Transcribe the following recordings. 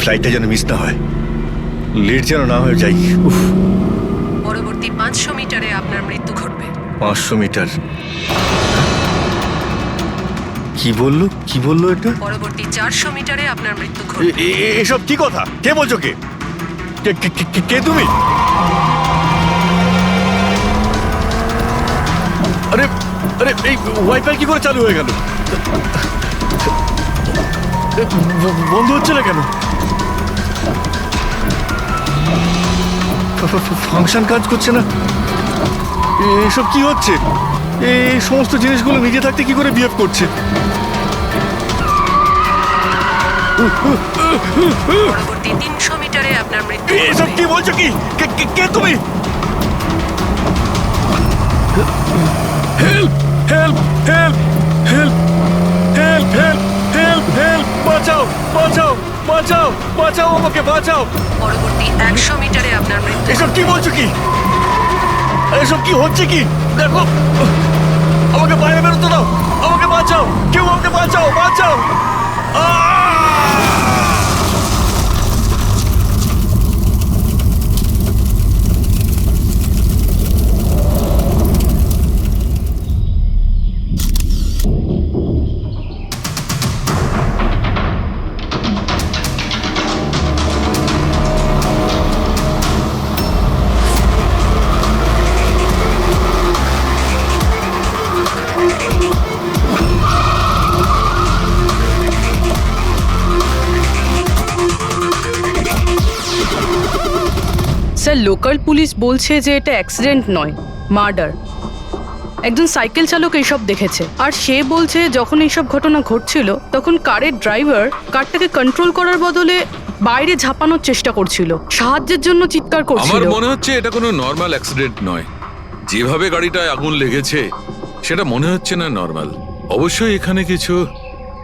ফ্লাইটটা যেন মিস না হয়, লেট যেন না হয়ে যাই। পরবর্তী 500 মিটারে আপনার মৃত্যু ঘটবে। 500 মিটার? কি বললো এটা? পরবর্তী 400 মিটারে আপনার মৃত্যু ঘটবে। এসব কি কথা? কে বলছো? কে তুমি? আরে আরে এই ওয়াইফাই কি করে চালু হয়ে গেল? বন্ধ হচ্ছে না কেন? ফাংশন কাজ করছে না? এসব কি হচ্ছে? এই সমস্ত জিনিসগুলো নিজে থাকতে কি করে বিহেভ করছে? পরবর্তী 300 মিটারে আপনার মৃত্যু এসব ঘটবে। কি বলছো? কি কে তুমি? Help help help help help help help help! বাঁচাও বাঁচাও বাঁচাও বাঁচাও, আমাকে বাঁচাও! পরবর্তী 100 মিটারে আপনার মৃত্যু এসব কি বলছো? কি এসব কি হচ্ছে? কি দেখো, আমাকে বাইরে বেরোতে দাও, আমাকে বাঁচাও, কেউ আমাকে বাঁচাও, বাঁচাও! স্যার, লোকাল পুলিশ বলছে যে এটা অ্যাক্সিডেন্ট নয়, মার্ডার। একজন সাইকেল চালক এইসব দেখেছে, আর সে বলছে যখন এইসব ঘটনা ঘটছিল তখন কারের ড্রাইভার কারটাকে কন্ট্রোল করার বদলে বাইরে ঝাঁপানোর চেষ্টা করছিল, সাহায্যের জন্য চিৎকার করছিল। আমার মনে হচ্ছে এটা কোনো নর্মাল অ্যাক্সিডেন্ট নয়। যেভাবে গাড়িটায় আগুন লেগেছে সেটা মনে হচ্ছে না নর্মাল। অবশ্যই এখানে কিছু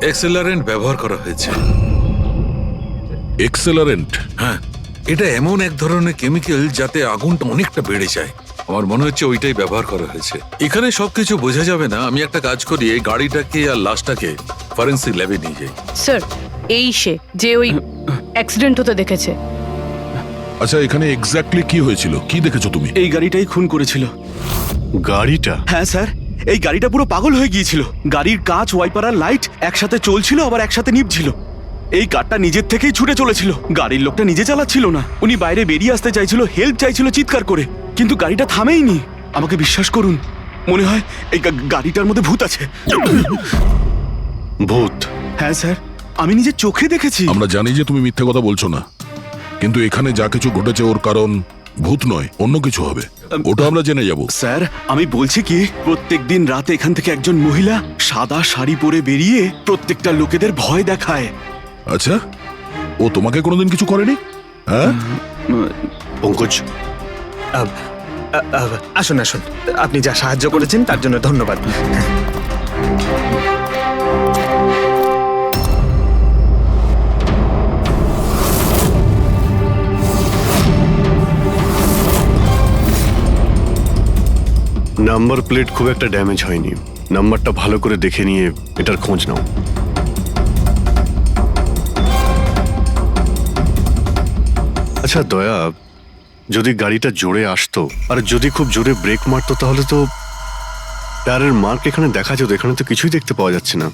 এক্সেলারেন্ট ব্যবহার করা হয়েছে। এক্সেলারেন্ট? হ্যাঁ, এটা এমন এক ধরনের কেমিক্যাল যাতে আগুনটা অনেকটা বেড়ে যায়। আমার মনে হচ্ছে ওইটাই ব্যবহার করা হয়েছে। এখানে সবকিছু বোঝা যাবে না। আমি একটা কাজ করি, এই গাড়িটাকে আর লাশটাকে ফরেন্সিক ল্যাবে নিয়ে যাই। স্যার, এই সে যে ওই অ্যাক্সিডেন্ট হতে দেখেছে। আচ্ছা, এখানে এক্স্যাক্টলি কি হয়েছিল? কি দেখেছো তুমি? এই গাড়িটাই খুন করেছিল। গাড়িটা? হ্যাঁ স্যার, এই গাড়িটা পুরো পাগল হয়ে গিয়েছিল। গাড়ির কাঁচ, ওয়াইপার আর লাইট একসাথে চলছিল, আবার একসাথে নিভছিল। এই কারটা নিজের থেকেই ছুটে চলেছিল। গাড়ির লোকটা নিজে চালাচ্ছিল না, উনি বাইরে বেরিয়ে আসতে চাইছিল, হেল্প চাইছিল চিৎকার করে, কিন্তু গাড়িটা থামেইনি। আমাকে বিশ্বাস করুন, মনে হয় এই গাড়িটার মধ্যে ভূত আছে। ভূত? হ্যাঁ স্যার, আমি নিজের চোখে দেখেছি। আমরা জানি যে তুমি মিথ্যে কথা বলছো না, কিন্তু এখানে যা কিছু ঘটেছে ওর কারণ ভূত নয়, অন্য কিছু হবে। ওটা আমরা জেনে যাব। স্যার, আমি বলছি কি, প্রত্যেকদিন রাতে এখান থেকে একজন মহিলা সাদা শাড়ি পরে বেরিয়ে প্রত্যেকটা লোকেদের ভয় দেখায়। আচ্ছা, ও তোমাকে কোনোদিন কিছু করেনি? হ্যাঁ? পঙ্কজ, আসুন আসুন, আপনি যা সাহায্য করেছেন তার জন্য ধন্যবাদ। নাম্বার প্লেট খুব একটা ড্যামেজ হয়নি। নাম্বারটা ভালো করে দেখে নিয়ে এটার খোঁজ নাও। আচ্ছা দয়া, যদি গাড়িটা জোরে আসতো আর যদি খুব জোরে ব্রেক মারতো তাহলে তো টায়ারের মার্ক এখানে দেখা যেত। এখানে তো কিছুই দেখতে পাওয়া যাচ্ছে না।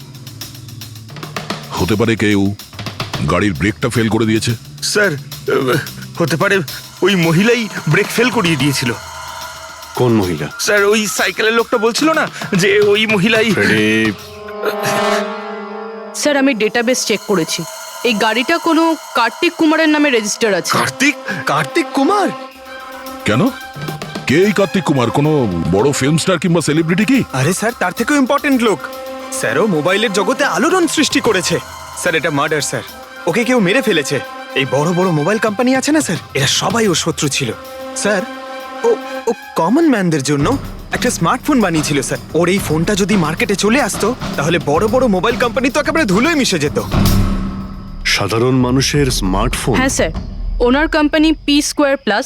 হতে পারে কেউ গাড়ির ব্রেকটা ফেল করে দিয়েছে। স্যার, হতে পারে ওই মহিলাই ব্রেক ফেল করিয়ে দিয়েছিল। কোন মহিলা? স্যার, ওই সাইকেলের লোকটা বলছিল না যে ওই মহিলাই। স্যার, আমি ডেটাবেস চেক করেছি, এই গাড়িটা কোনো কার্তিক কুমারের নামে রেজিস্টার আছে। কার্তিক কুমার? কেন? কে এই কার্তিক কুমার? কোনো বড় ফিল্ম স্টার কিংবা সেলিব্রিটি কি? আরে স্যার, তার থেকেও ইম্পর্টেন্ট লোক। স্যারও মোবাইলের জগতে আলোড়ন সৃষ্টি করেছে। স্যার, এটা মার্ডার স্যার। ওকে কেউ মেরে ফেলেছে। এই বড় বড় মোবাইল কোম্পানি আছে না স্যার, এরা সবাই ওর শত্রু ছিল স্যার। ও কমন ম্যানদের জন্য একটা স্মার্টফোন বানিয়েছিল স্যার। ওর এই ফোনটা যদি মার্কেটে চলে আসতো তাহলে বড় বড় মোবাইল কোম্পানি তো একেবারে ধুলোয় মিশে যেত। সাধারণ মানুষের স্মার্টফোন? হ্যাঁ স্যার, ওনার কোম্পানি পি স্কোয়ার প্লাস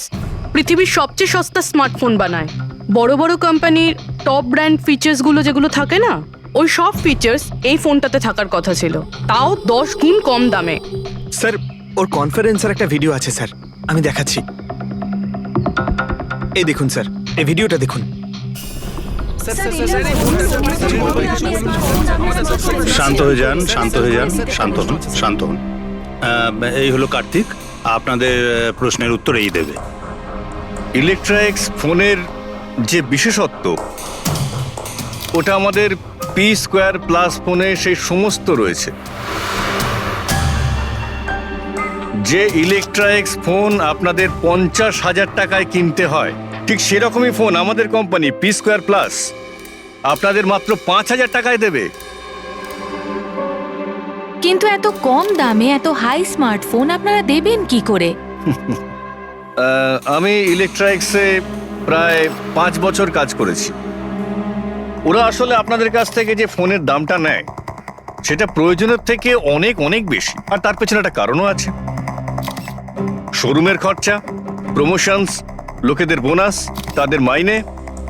পৃথিবীর সবচেয়ে সস্তা স্মার্টফোন বানায়। বড় বড় কোম্পানির টপ ব্র্যান্ড ফিচার্সগুলো যেগুলো থাকে না, ওই সব ফিচার্স এই ফোনটাতে থাকার কথা ছিল, তাও 10 গুণ কম দামে। স্যার, ওর কনফারেন্সের একটা ভিডিও আছে স্যার, আমি দেখাচ্ছি। এই দেখুন স্যার, এই ভিডিওটা দেখুন। শান্ত হয়ে যান, শান্ত হয়ে যান, শান্ত হন, শান্ত হন। এই হলো কার্তিক, আপনাদের প্রশ্নের উত্তর এই দেবে। ইলেকট্রনিক্স ফোনের যে বিশেষত্ব, ওটা আমাদের পি স্কোয়ার প্লাস ফোনে সেই সমস্ত রয়েছে। যে ইলেকট্রনিক্স ফোন আপনাদের 50,000 টাকায় কিনতে হয়, ঠিক সেরকমই ফোন আমাদের কোম্পানি পি স্কোয়ার প্লাস আপনাদের মাত্র 5,000 টাকায় দেবে। কিন্তু এত কম দামে এত হাই স্মার্টফোন আপনারা দেবেন কি করে? আমি ইলেকট্রনিক্সে প্রায় 5 বছর কাজ করেছি। ওরা আসলে আপনাদের কাছ থেকে যে ফোনের দামটা নেয় সেটা প্রয়োজনের থেকে অনেক অনেক বেশি, আর তার পেছনে একটা কারণও আছে। শোরুমের খরচা, প্রমোশনস, লোকেদের বোনাস, তাদের মাইনে।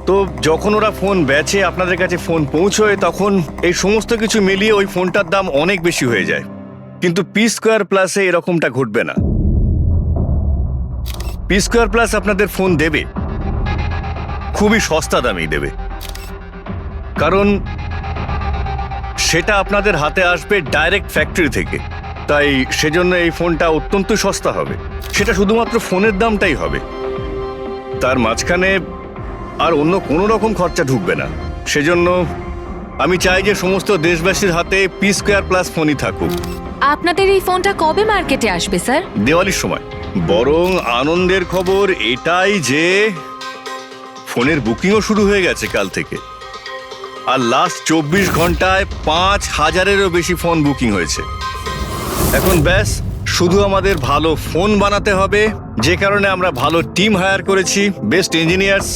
তো যখন ওরা ফোন বেচে আপনাদের কাছে ফোন পৌঁছয়, তখন এই সমস্ত কিছু মিলিয়ে ওই ফোনটার দাম অনেক বেশি হয়ে যায়। কিন্তু পি স্কোয়ার প্লাসে এরকমটা ঘটবে না। পি স্কোয়ার প্লাস আপনাদের ফোন দেবে খুবই সস্তা দামেই দেবে, কারণ সেটা আপনাদের হাতে আসবে ডাইরেক্ট ফ্যাক্টরি থেকে। তাই সেজন্য এই ফোনটা অত্যন্ত সস্তা হবে। সেটা শুধুমাত্র ফোনের দামটাই হবে, তার মাঝখানে আর অন্য কোনো রকম খরচা ঢুকবে না। সেজন্য আমি চাই যে সমস্ত দেশবাসীর হাতে পি স্কোয়ার প্লাস ফোনই থাকুক। আপনাদের এই ফোনটা কবে মার্কেটে আসবে স্যার? দিওয়ালির সময়। বরং আনন্দের খবর এটাই যে ফোনের বুকিংও শুরু হয়ে গেছে কাল থেকে। আর লাস্ট 24 ঘন্টায় 5,000-এরও বেশি ফোন বুকিং হয়েছে। এখন ব্যাস শুধু আমাদের ভালো ফোন বানাতে হবে, যে কারণে আমরা ভালো টিম হায়ার করেছি। বেস্ট ইঞ্জিনিয়ার্স,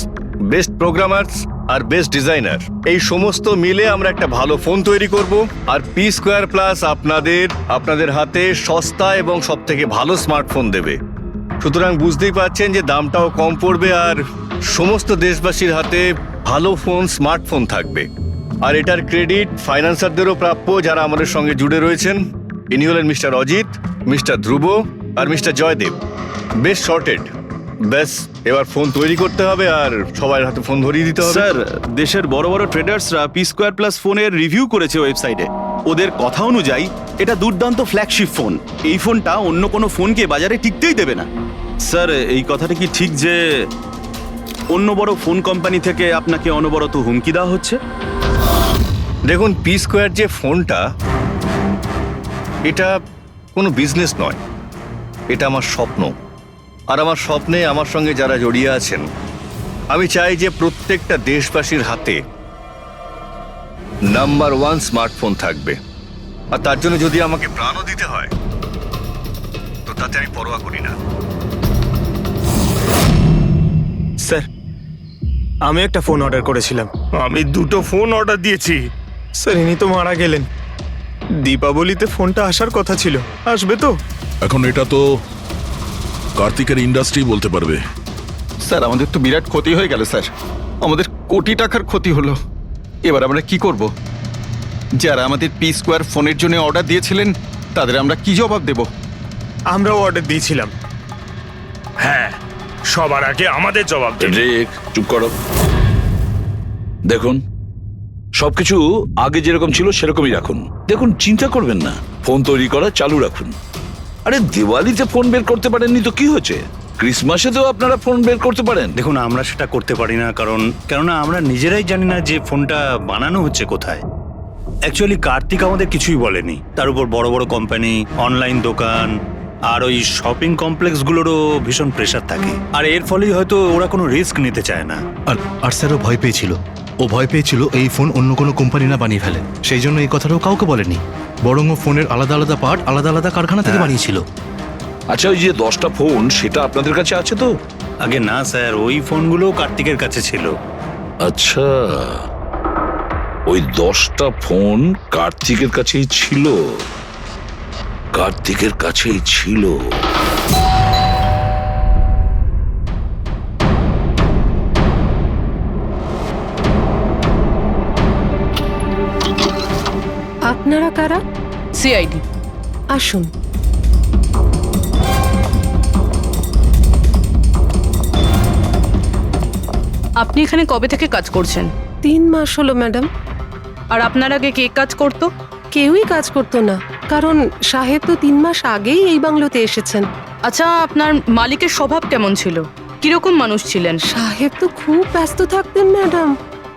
বেস্ট প্রোগ্রামার্স আর বেস্ট ডিজাইনার, এই সমস্ত মিলে আমরা একটা ভালো ফোন তৈরি করব। আর পি স্কোয়ার প্লাস আপনাদের হাতে সস্তা এবং সব থেকে ভালো স্মার্টফোন দেবে। সুতরাং বুঝতেই পারছেন যে দামটাও কম পড়বে, আর সমস্ত দেশবাসীর হাতে ভালো ফোন, স্মার্টফোন থাকবে। আর এটার ক্রেডিট ফাইন্যান্সারদেরও প্রাপ্য, যারা আমাদের সঙ্গে জুড়ে রয়েছেন। ইনি হলেন মিস্টার অজিত, মিস্টার ধ্রুব আর মিস্টার জয়দেব। বেশ শর্টেড। ব্যাস এবার ফোন তৈরি করতে হবে আর সবার হাতে ফোন ধরিয়ে দিতে হবে। স্যার, দেশের বড় বড় ট্রেডার্সরা পি স্কোয়ার প্লাস ফোনের রিভিউ করেছে ওয়েবসাইটে। ওদের কথা অনুযায়ী এটা দুর্দান্ত ফ্ল্যাগশিপ ফোন। এই ফোনটা অন্য কোনো ফোনকে বাজারে টিকতেই দেবে না। স্যার, এই কথাটা কি ঠিক যে অন্য বড় ফোন কোম্পানি থেকে আপনাকে অনবরত হুমকি দেওয়া হচ্ছে? দেখুন, পি স্কোয়ার যে ফোনটা, এটা কোনো বিজনেস নয়, এটা আমার স্বপ্ন। আর আমার স্বপ্নে আমার সঙ্গে যারা জড়িয়ে আছেন, আমি চাই যে প্রত্যেকটা দেশবাসীর হাতে নাম্বার 1 স্মার্টফোন থাকবে। আর তার জন্য যদি আমাকে প্রাণও দিতে হয়, তো তাতে আমি পরোয়া করি না। স্যার, আমি একটা ফোন অর্ডার করেছিলাম। আমি 2টো ফোন অর্ডার দিয়েছি। স্যার, ইনি তো মারা গেলেন। দীপাবলিতে ফোনটা আসার কথা ছিল, আসবে তো? এখন এটা তো কার্তিকের ইন্ডাস্ট্রি বলতে পারবে। স্যার, আমাদের তো বিরাট ক্ষতি হয়ে গেল স্যার। আমাদের কোটি টাকার ক্ষতি হলো। এবার আমরা কি করব? যারা আমাদের পি স্কোয়ার ফোনের জন্য অর্ডার দিয়েছিলেন, তাদের আমরা কি জবাব দেব? আমরাও অর্ডার দিয়েছিলাম। হ্যাঁ, সবার আগে আমাদের জবাব দিন। চুপ করো। দেখুন, সবকিছু আগে যেরকম ছিল সেরকমই রাখুন। দেখুন, চিন্তা করবেন না, ফোন তৈরি করা চালু রাখুন। আরে, দিওয়ালিতে ফোন বের করতে পারেননি তো কি হয়েছে? ক্রিসমাসে তো আপনারা ফোন বের করতে পারেন। দেখুন, আমরা সেটা করতে পারি না, কেননা আমরা নিজেরাই জানি না যে ফোনটা বানানো হচ্ছে কোথায়। অ্যাকচুয়ালি কার্তিক আমাদের কিছুই বলেনি। তার উপর বড় বড় কোম্পানি, অনলাইন দোকান আর ওই শপিং কমপ্লেক্সগুলোরও ভীষণ প্রেশার থাকে। আর এর ফলেই হয়তো ওরা কোনো রিস্ক নিতে চায় না। আর স্যারও ভয় পেয়েছিল। ও ভয় পেয়েছিল এই ফোন অন্য কোনো কোম্পানি না বানিয়ে ফেলে, সেই জন্য এই কথাটাও কাউকে বলেনি। বরং ও ফোনের আলাদা আলাদা পার্ট আলাদা আলাদা কারখানা থেকে বানিয়েছিল। আচ্ছা, ওই যে 10টা ফোন, সেটা আপনাদের কাছে আছে তো? আগে না স্যার, ওই ফোনগুলো কার্তিকের কাছে ছিল। আচ্ছা, ওই 10টা ফোন কার্তিকের কাছেই ছিল। কার্তিকের কাছেই ছিল। আপনারা কারা? সিআইডি। আসুন। আপনি এখানে কবে থেকে কাজ করছেন? 3 মাস হলো ম্যাডাম। আর আপনার আগে কে কাজ করতো? কেউই কাজ করতো না, কারণ সাহেব তো 3 মাস আগেই এই বাংলোতে এসেছেন। আচ্ছা, আপনার মালিকের স্বভাব কেমন ছিল? কিরকম মানুষ ছিলেন? সাহেব তো খুব ব্যস্ত থাকতেন ম্যাডাম,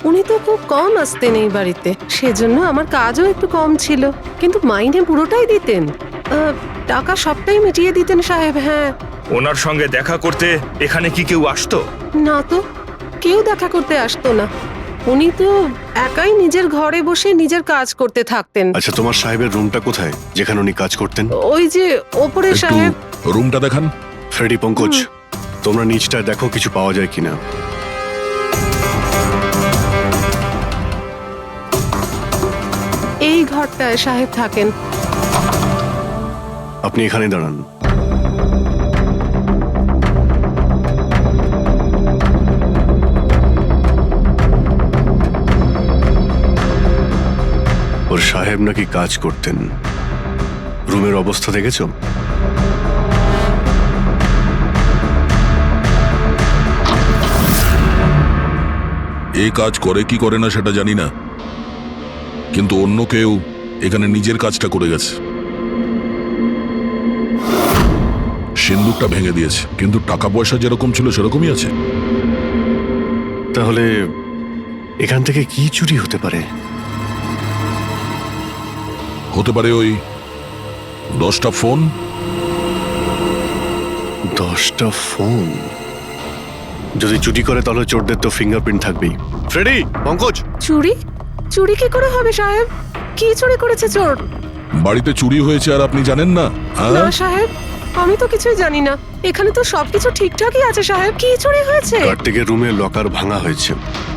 উনি তো খুব কম আসতেন এই বাড়িতে, সেজন্য আমার কাজও একটু কম ছিল, কিন্তু মাইনে পুরোটাই দিতেন। টাকা সবটাই মিটিয়ে দিতেন সাহেব। হ্যাঁ। ওনার সঙ্গে দেখা করতে এখানে কি কেউ আসতো? না তো, কেউ দেখা করতে আসতো না, উনি তো একাই নিজের ঘরে বসে নিজের কাজ করতে থাকতেন। আচ্ছা, তোমার সাহেবের রুমটা কোথায় যেখানে উনি কাজ করতেন? ওই যে ওপরে একটু সাহেব। রুমটা দেখান। ফ্রেডি, পঙ্কজ, তোমরা নিচটায় দেখো কিছু পাওয়া যায় কিনা। এই ঘরটায় সাহেব থাকেন। আপনি এখানে দাঁড়ান। ওর সাহেব নাকি কাজ করতেন। রুমের অবস্থা দেখেছো? এ কাজ করে কি করে না সেটা জানি না, কিন্তু অন্য কেউ এখানে নিজের কাজটা করে গেছে। সিন্দুকটা ভেঙে দিয়েছে, কিন্তু টাকা পয়সা যেরকম ছিল সেরকমই আছে। তাহলে এখান থেকে কি চুরি হতে পারে? হতে পারে ওই 10টা ফোন। 10টা ফোন? যদি চুরি করে তাহলে চোরদের তো ফিঙ্গারপ্রিন্ট থাকবেই। ফ্রেডি, পঙ্কজ। চুরি? চুরি কি করে হবে সাহেব? কি চুরি করেছে চোর? বাড়িতে চুরি হয়েছে আর আপনি জানেন না? না সাহেব, আমি তো কিছুই জানি না, এখানে তো সবকিছু ঠিকঠাকই আছে সাহেব। কি চুরি হয়েছে? কার্তিকের রুমে লকার ভাঙা হয়েছে,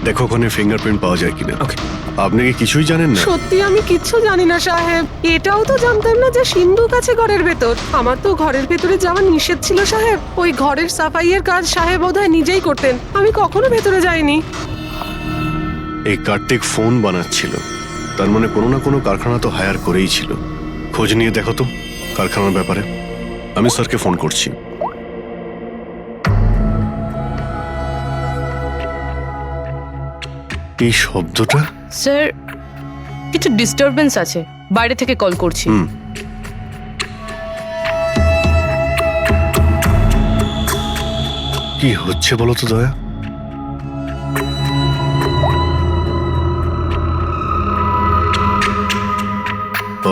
দেখো ওখানে ফিঙ্গারপ্রিন্ট পাওয়া যায় কিনা। আপনি কি কিছুই জানেন না? সত্যি আমি কিচ্ছু জানি না সাহেব। এটাও তো জানতাম না যে সিন্ধুক আছে ঘরের ভেতর। আমার তো ঘরের ভেতরে যাওয়া নিষেধ ছিল সাহেব। ওই ঘরের সাফাইয়ের কাজ সাহেব বোধহয় নিজেই করতেন, আমি কখনো ভেতরে যাইনি। এই কার্তিক ফোন বানাচ্ছিল, তার মানে কোনো না কোনো কারখানা তো হায়ার করেই ছিল। খোঁজ নিয়ে দেখো তো কারখানার ব্যাপারে। আমি স্যারকে ফোন করছি। এই শব্দটা? স্যার, কিছু ডিস্টারবেন্স আছে, বাইরে থেকে কল করছি। কি হচ্ছে বলো তো দয়া?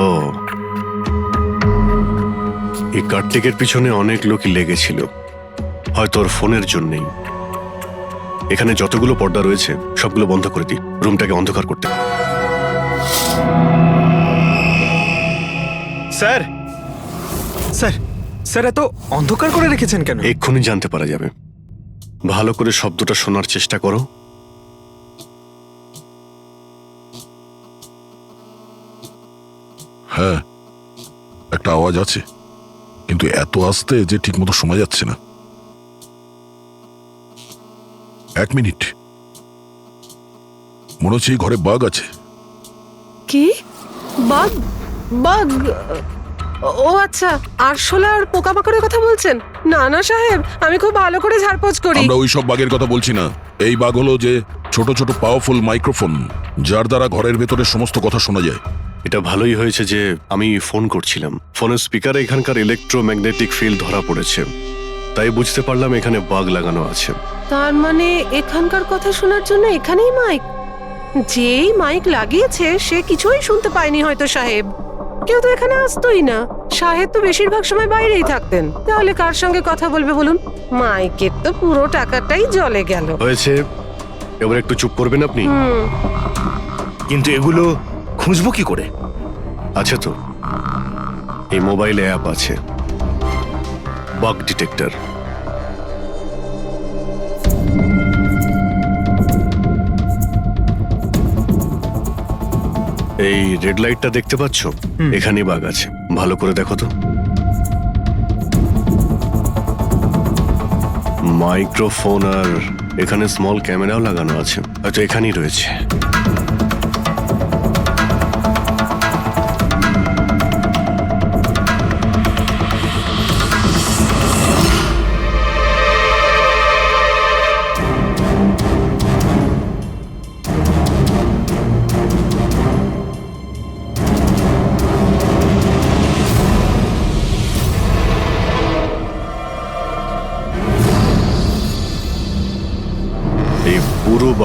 ও, এই কার্তিকের পিছনে অনেক লোকই লেগেছিল, হয়তো ওর ফোনের জন্যই। এখানে যতগুলো পর্দা রয়েছে সবগুলো বন্ধ করে দিই, রুমটাকে অন্ধকার করতে। স্যার, স্যার, স্যার, এত অন্ধকার করে রেখেছেন কেন? এক্ষুনি জানতে পারা যাবে। ভালো করে শব্দটা শোনার চেষ্টা করো। হ্যাঁ, একটা আওয়াজ আছে, কিন্তু এত আস্তে যে ঠিক মতো শোনা যাচ্ছে না। 1 মিনিট, মনে হচ্ছে এই ঘরে বাঘ আছে। কি? বাঘ? বাঘ? ও আচ্ছা, আরশোলা আর পোকামাকড়ের কথা বলছেন? না না সাহেব, আমি খুব ভালো করে ঝাড়পোছ করি। আমরা ওই সব বাঘের কথা বলছি না। এই বাঘ হলো যে ছোট ছোট পাওয়ারফুল মাইক্রোফোন, যার দ্বারা ঘরের ভেতরে সমস্ত কথা শোনা যায়। এটা ভালোই হয়েছে যে আমি ফোন করছিলাম। ফোনের স্পিকারে এখানকার ইলেকট্রোম্যাগনেটিক ফিল্ড ধরা পড়েছে, তাই বুঝতে পারলাম এখানে বাগ লাগানো আছে। তার মানে এখানকার কথা শোনার জন্য এখানেই মাইক? যেই মাইক লাগিয়েছে সে কিছুই শুনতে পায়নি হয়তো সাহেব। কেউ তো এখানে আসতোই না, সাহেব তো বেশিরভাগ সময় বাইরেই থাকতেন। তাহলে কার সঙ্গে কথা বলবে বলুন? মাইকের তো পুরো টাকাটাই জলে গেল। হয়েছে, এবার একটু চুপ করবেন আপনি। কিন্তু এগুলো খুঁজবো কি করে? আছে তো, এই মোবাইলে অ্যাপ আছে, বাগ ডিটেক্টর। এই রেড লাইটটা দেখতে পাচ্ছ? এখানেই বাগ আছে, ভালো করে দেখো তো। মাইক্রোফোন আর এখানে স্মল ক্যামেরাও লাগানো আছে, হয়তো এখানেই রয়েছে।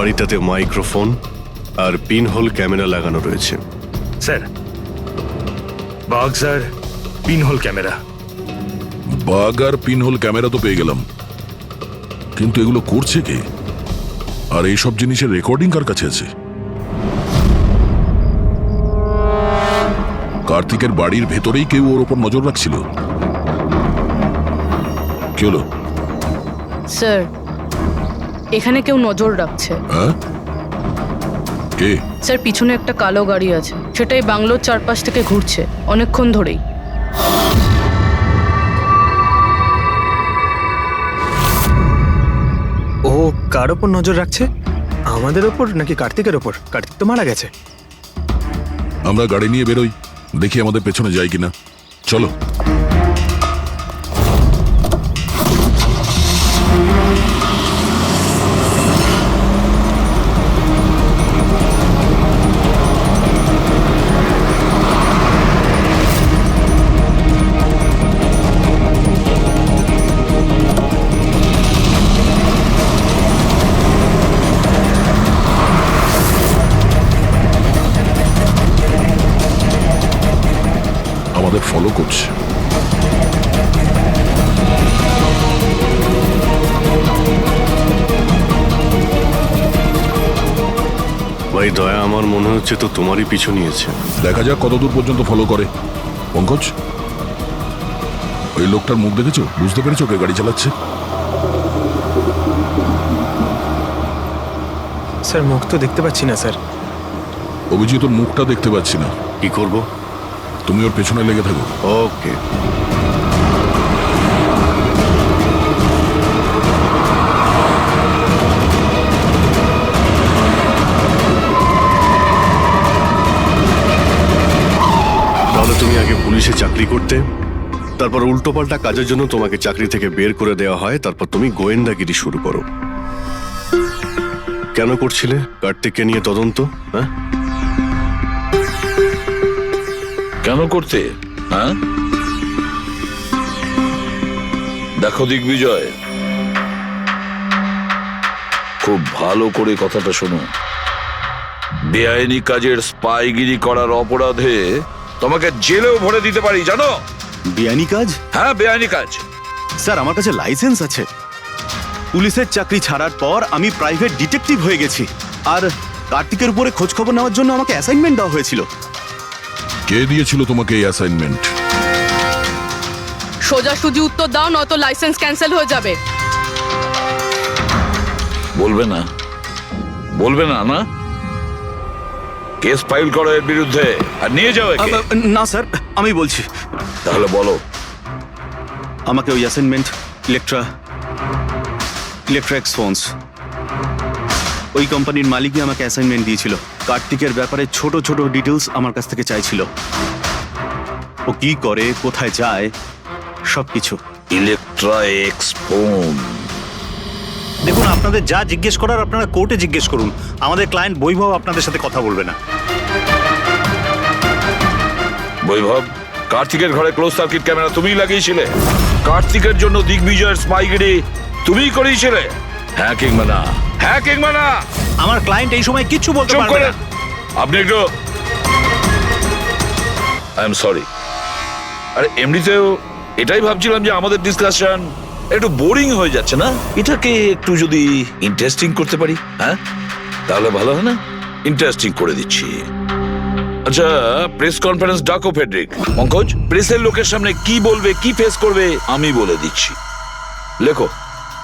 গাড়িটাতে মাইক্রোফোন আর পিনহোল ক্যামেরা লাগানো রয়েছে। স্যার বাক্স আর পিনহোল ক্যামেরা। বাগ আর পিনহোল ক্যামেরা তো পেয়ে গেলাম, কিন্তু এগুলো করছে কে? আর এইসব জিনিসের রেকর্ডিং কার কাছে আছে? কার্তিকের বাড়ির ভেতরেই কেউ ওর ওপর নজর রাখছিল। কি হলো? স্যার, এখানে কেউ নজর রাখছে। হ্যাঁ, কে? স্যার, পিছনে একটা কালো গাড়ি আছে, সেটাই বাংলোর চারপাশ থেকে ঘুরছে অনেকক্ষণ ধরেই। ও কার ওপর নজর রাখছে? আমাদের ওপর নাকি কার্তিকের ওপর? কার্তিক তো মারা গেছে। আমরা গাড়ি নিয়ে বেরোই, দেখি আমাদের পেছনে যায় কিনা। চলো। আমাদের ফলো করছে। ভাই দয়া, আমার মনে হচ্ছে তো তোমারই পিছু নিয়েছে। দেখা যাক কতদূর পর্যন্ত ফলো করে। পঙ্কজ, ওই লোকটার মুখ দেখেছো? বুঝতে পেরেছো কে গাড়ি চালাচ্ছে? স্যার মুখ তো দেখতে পাচ্ছি না স্যার। অভিজিৎ, ওর মুখটা দেখতে পাচ্ছি না। কি করব? তুমি ওর পেছনে লেগে থাকো। ওকে। তাহলে তুমি আগে পুলিশে চাকরি করতে, তারপর উল্টোপাল্টা কাজের জন্য তোমাকে চাকরি থেকে বের করে দেওয়া হয়, তারপর তুমি গোয়েন্দাগিরি শুরু করো। কেন করছিলে কার্তিককে নিয়ে তদন্ত? হ্যাঁ, কেন করতে? হ্যাঁ, দেখো দিগ্বিজয়, খুব ভালো করে কথাটা শোনো। বেআইনি কাজের স্পাইগিরি করার অপরাধে তোমাকে জেলেও ভরে দিতে পারি, জানো? বেআইনি কাজ? হ্যাঁ, বেআইনি কাজ। স্যার, আমার কাছে লাইসেন্স আছে। পুলিশের চাকরি ছাড়ার পর আমি প্রাইভেট ডিটেকটিভ হয়ে গেছি, আর কার্তিকের উপরে খোঁজ খবর নেওয়ার জন্য আমাকে অ্যাসাইনমেন্ট দেওয়া হয়েছিল। কে দিয়েছিল তোমাকে এই অ্যাসাইনমেন্ট? সোজাসুজি উত্তর দাও, নয়তো লাইসেন্স ক্যান্সেল হয়ে যাবে। বলবে না? বলবে না? না, কেস ফাইল করো এর বিরুদ্ধে আর নিয়ে যাও একে। না স্যার, আমি বলছি। তাহলে বলো। আমাকে ওই অ্যাসাইনমেন্ট ইলেকট্রা এক্সফোন্স, ওই কোম্পানির মালিকই আমাকে অ্যাসাইনমেন্ট দিয়েছিল। কার্তিকের ব্যাপারে ছোট ছোট ডিটেলস আমার কাছ থেকে চাইছিল। ও কি করে, কোথায় যায়, সবকিছু। ইলেকট্রা এক্সফোন। দেখুন, আপনাদের যা জিজ্ঞেস করার আপনারা কোর্টে জিজ্ঞেস করুন। আমাদের ক্লায়েন্ট বৈভব আপনাদের সাথে কথা বলবে না। বৈভব, কার্তিকের ঘরে ক্লোজ সার্কিট ক্যামেরা তুমিই লাগিয়েছিলে? কার্তিকের জন্য দিগ্বিজয়ের স্পাইগিরি তুমিই করিয়েছিলে? হ্যাঁ কিংবা না? হ্যাঁ কিংবা না? আমার ক্লায়েন্ট এই সময় কিচ্ছু বলতে চুপ পারবে করেন। না। আপনি একটু, আই এম সরি। আরে এমনিতেও এটাই ভাবছিলাম যে আমাদের ডিসকাশন একটু বোরিং হয়ে যাচ্ছে না, এটাকে একটু যদি ইন্টারেস্টিং করতে পারি, হ্যাঁ তাহলে ভালো হয় না? ইন্টারেস্টিং করে দিচ্ছি। আচ্ছা, প্রেস কনফারেন্স ডাকো ফেডরিক। পঙ্কজ, প্রেসের লোকের সামনে কি বলবে, কি ফেস করবে আমি বলে দিচ্ছি। লেখো,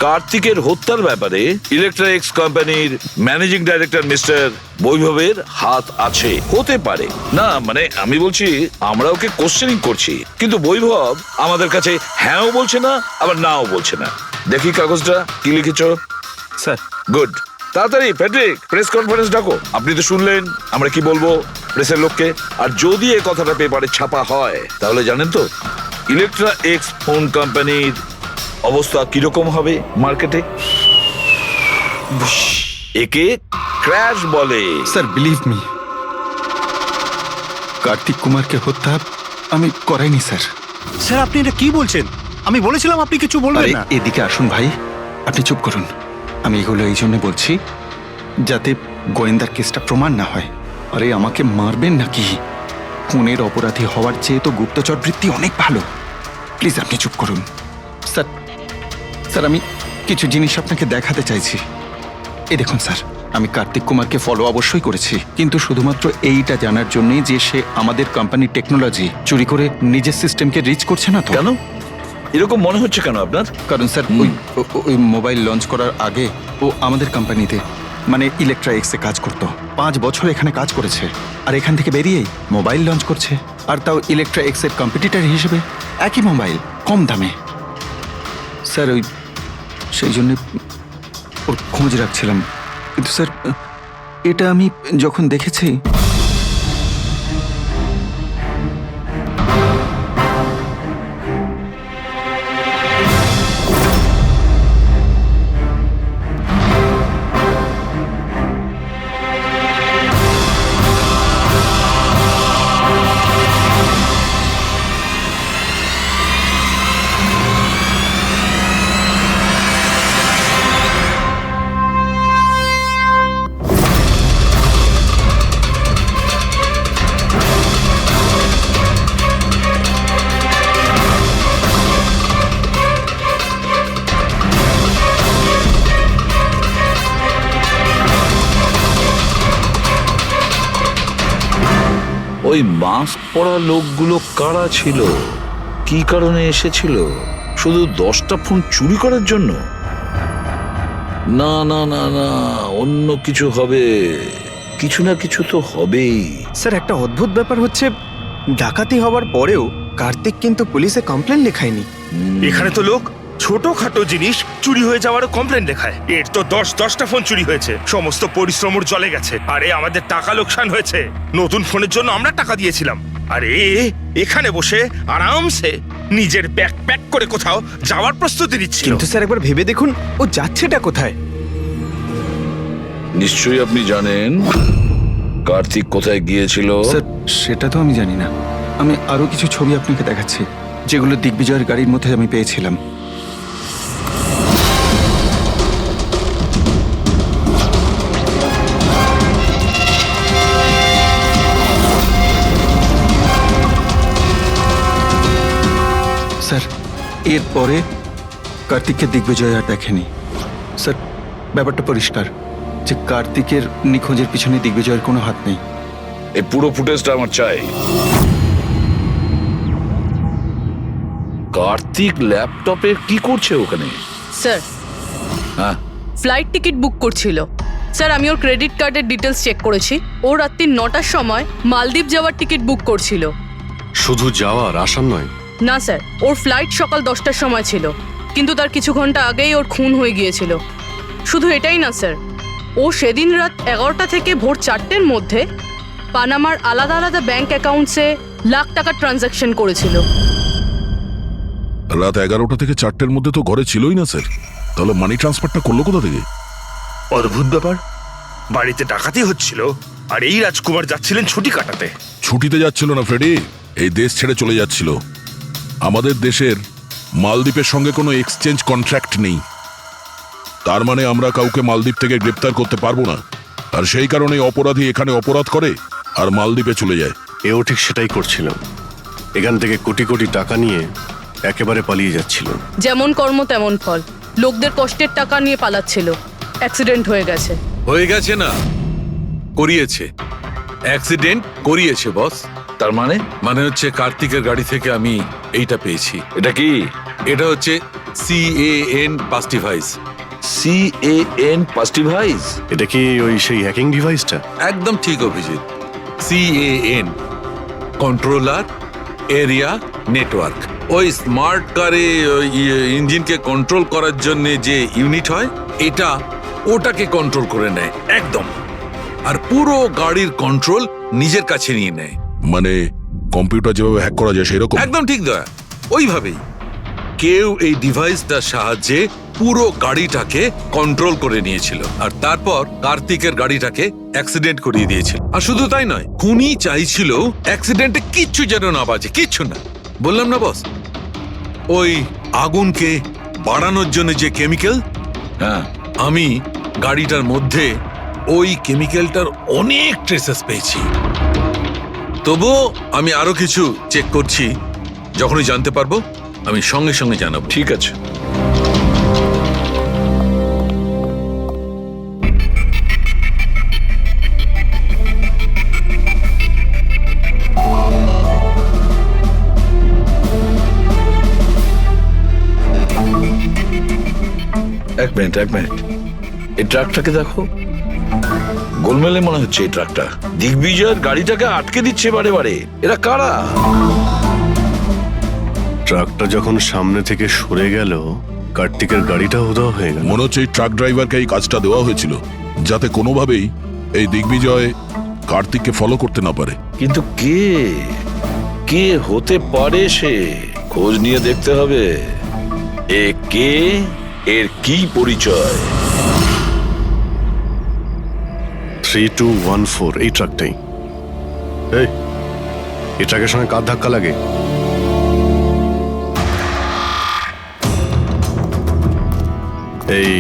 কার্তিকের হত্যার ব্যাপারে ইলেকট্রা এক্স কোম্পানির ম্যানেজিং ডাইরেক্টর মিস্টার বৈভবের হাত আছে। হতে পারে না, মানে আমি বলছি আমরা ওকে কোশ্চেনিং করছি, কিন্তু বৈভব আমাদের কাছে হ্যাঁও বলছে না আবার নাও বলছে না। দেখি কাগজটা কি লিখেছো। স্যার। গুড, তাড়াতাড়ি ফেডরিক প্রেস কনফারেন্স ডাকো। আপনি তো শুনলেন আমরা কি বলবো প্রেসের লোককে। আর যদি এই কথাটা পেপারে ছাপা হয় তাহলে জানেন তো ইলেকট্রা এক্স ফোন কোম্পানির অবস্থা কিরকম হবে মার্কেটে। একে ক্র্যাশ বলে। স্যার, বিলিভ মি, কার্তিক কুমারকে হত্যা আমি করাইনি স্যার। স্যার, আপনি এটা কি বলছেন? আমি বলেছিলাম আপনি কিছু বলবেন না। এদিকে আসুন ভাই, আপনি চুপ করুন। আমি এগুলো এই জন্য বলছি যাতে গোয়েন্দার কেসটা প্রমাণ না হয়। আরে আমাকে মারবেন নাকি? খুনের অপরাধী হওয়ার চেয়ে তো গুপ্তচর বৃত্তি অনেক ভালো। প্লিজ আপনি চুপ করুন। স্যার স্যার আমি কিছু জিনিস আপনাকে দেখাতে চাইছি। এই দেখুন স্যার, আমি কার্তিক কুমারকে ফলো অবশ্যই করেছি, কিন্তু শুধুমাত্র এইটা জানার জন্যই যে সে আমাদের কোম্পানির টেকনোলজি চুরি করে নিজের সিস্টেমকে রিচ করছে না তো। কেন এরকম মনে হচ্ছে কেন আপনার? কারণ স্যার ওই মোবাইল লঞ্চ করার আগে ও আমাদের কোম্পানিতে মানে ইলেকট্রা এক্সে কাজ করতো। 5 বছর এখানে কাজ করেছে, আর এখান থেকে বেরিয়েই মোবাইল লঞ্চ করছে, আর তাও ইলেকট্রা এক্সের কম্পিটিটর হিসেবে। একই মোবাইল, কম দামে। স্যার সেই জন্য ওর খোঁজ রাখছিলাম। কিন্তু স্যার এটা আমি যখন দেখেছি, ওই মাস্ক পরা লোকগুলো কারা ছিল? কি কারণে এসেছিল? শুধু 10টা ফোন চুরি করার জন্য? না না না না, অন্য কিছু হবে। কিছু না কিছু তো হবেই। স্যার একটা অদ্ভুত ব্যাপার হচ্ছে, ডাকাতি হওয়ার পরেও কার্তিক কিন্তু পুলিশে কমপ্লেন লেখায়নি। এখানে তো লোক ছোটখাটো জিনিস চুরি হয়ে যাওয়ারও কমপ্লেন লেখায়। এর তো 10টা ফোন চুরি হয়েছে, সমস্ত পরিশ্রম ওর জলে গেছে। আরে আমাদের টাকা লোকসান হয়েছে, নতুন ফোনের জন্য আমরা টাকা দিয়েছিলাম। আরে এখানে বসে আরামসে নিজের ব্যাগ প্যাক করে কোথাও যাওয়ার প্রস্তুতি নিচ্ছিল। কিন্তু স্যার একবার ভেবে দেখুন, ও যাচ্ছেটা কোথায়? নিশ্চয়ই আপনি জানেন কার্তিক কোথায় গিয়েছিল। স্যার সেটা তো আমি জানি না। আমি আরো কিছু ছবি আপনাকে দেখাচ্ছি, যেগুলো দিগ্বিজয়ের গাড়ির মধ্যে আমি পেয়েছিলাম। স্যার এরপরে কার্তিককে দিগ্বিজয় আর দেখেনি। স্যার ব্যাপারটা পরিষ্কার যে কার্তিকের নিখোঁজের পিছনে দিগ্বিজয়ের কোনো হাত নেই। এই পুরো ফুটেজটা আমার চাই। কার্তিক ল্যাপটপে কি করছে ওখানে? স্যার হ্যাঁ, ফ্লাইট টিকিট বুক করছিল। স্যার আমি ওর ক্রেডিট কার্ডের ডিটেলস চেক করেছি। ও রাত্রি 9টার সময় মালদ্বীপ যাওয়ার টিকিট বুক করছিল। শুধু যাওয়ার, আসার নয়? না স্যার, ওর ফ্লাইট সকাল 10টার সময় ছিল, কিন্তু তার কিছু ঘন্টা আগেই ওর খুন হয়ে গিয়েছিল। শুধু এটাই না স্যার, ও সেদিন রাত 11টা থেকে ভোর 4টের মধ্যে পানামার আলাদা আলাদা ব্যাংক অ্যাকাউন্টসে লাখ টাকার ট্রানজ্যাকশন করেছিল। রাত 11টা থেকে 4টের মধ্যে তো ঘরে ছিলই না স্যার। তাহলে মানি ট্রান্সফারটা করলো কোথা থেকে? অদ্ভুত ব্যাপার, বাড়িতে ডাকাতি হচ্ছিল আর এই রাজকুমার যাচ্ছিলেন ছুটি কাটাতে। ছুটিতে যাচ্ছিল না ফ্রেডি, এই দেশ ছেড়ে চলে যাচ্ছিল। আমাদের দেশের মালদ্বীপের সঙ্গে কোনো এক্সচেঞ্জ কন্ট্রাক্ট নেই, তার মানে আমরা কাউকে মালদ্বীপ থেকে গ্রেপ্তার করতে পারবো না। আর সেই কারণে অপরাধী এখানে অপরাধ করে আর মালদ্বীপে চলে যায়। এও ঠিক সেটাই করছিল, এখান থেকে কোটি কোটি টাকা নিয়ে একেবারে পালিয়ে যাচ্ছিল। যেমন কর্ম তেমন ফল, লোকদের কষ্টের টাকা নিয়ে পালাচ্ছিল। অ্যাক্সিডেন্ট হয়ে গেছে। হয়ে গেছে না, করিয়েছে। অ্যাক্সিডেন্ট করিয়েছে বস। তার মানে? মানে হচ্ছে কার্তিকের গাড়ি থেকে আমি এইটা পেয়েছি। এটা কি? এটা হচ্ছে CAN পাস্টিভাইস। CAN পাস্টিভাইস? এটা কি ওই সেই হ্যাকিং ডিভাইসটা? একদম ঠিক Abhijit. CAN controller area network. ওই স্মার্ট কারে ইঞ্জিনকে কন্ট্রোল করার জন্য যে ইউনিট হয়, এটা ওটাকে কন্ট্রোল করে নেয় একদম, আর পুরো গাড়ির কন্ট্রোল নিজের কাছে নিয়ে নেয়। মানে কম্পিউটার যেভাবে হ্যাক করা যায় সেরকম? একদম ঠিক দয়া, ওইভাবেই। কেউ এই ডিভাইসটার সাহায্যে পুরো গাড়িটাকে কন্ট্রোল করে নিয়েছিল, আর তারপর কার্তিকের গাড়িটাকে অ্যাক্সিডেন্ট করিয়ে দিয়েছিল। আর শুধু তাই নয়, খুনি চাইছিল অ্যাক্সিডেন্টে কিচ্ছু যেন না বাজে, কিচ্ছু না। বললাম না বস, ওই আগুনকে বাড়ানোর জন্য যে কেমিক্যাল, হ্যাঁ, আমি গাড়িটার মধ্যে ওই কেমিক্যালটার অনেক ট্রেসেস পেয়েছি। তবুও আমি আরো কিছু চেক করছি, যখনই জানতে পারবো আমি সঙ্গে সঙ্গে জানাবো। ঠিক আছে। এক মিনিট এই ট্রাকটাকে দেখো, গোলমেলে মনে হচ্ছে এই ট্রাকটা। দিগ্বিজয়ের গাড়িটাকে আটকে দিচ্ছে বারে বারে। এরা কারা? ট্রাকটা যখন সামনে থেকে সরে গেল, কার্তিকের গাড়িটা উধাও হয়ে গেল। মনে হচ্ছে এই ট্রাক ড্রাইভারকে এই কাজটা দেওয়া হয়েছিল, যাতে কোনোভাবেই এই দিগ্বিজয় কার্তিককে ফলো করতে না পারে। কিন্তু কে হতে পারে সে? খোঁজ নিয়ে দেখতে হবে। এ কে, এর কি পরিচয়? 3214 এই ট্রাকটাই। এই ট্রাকের সঙ্গে কার ধাক্কা লাগে? এই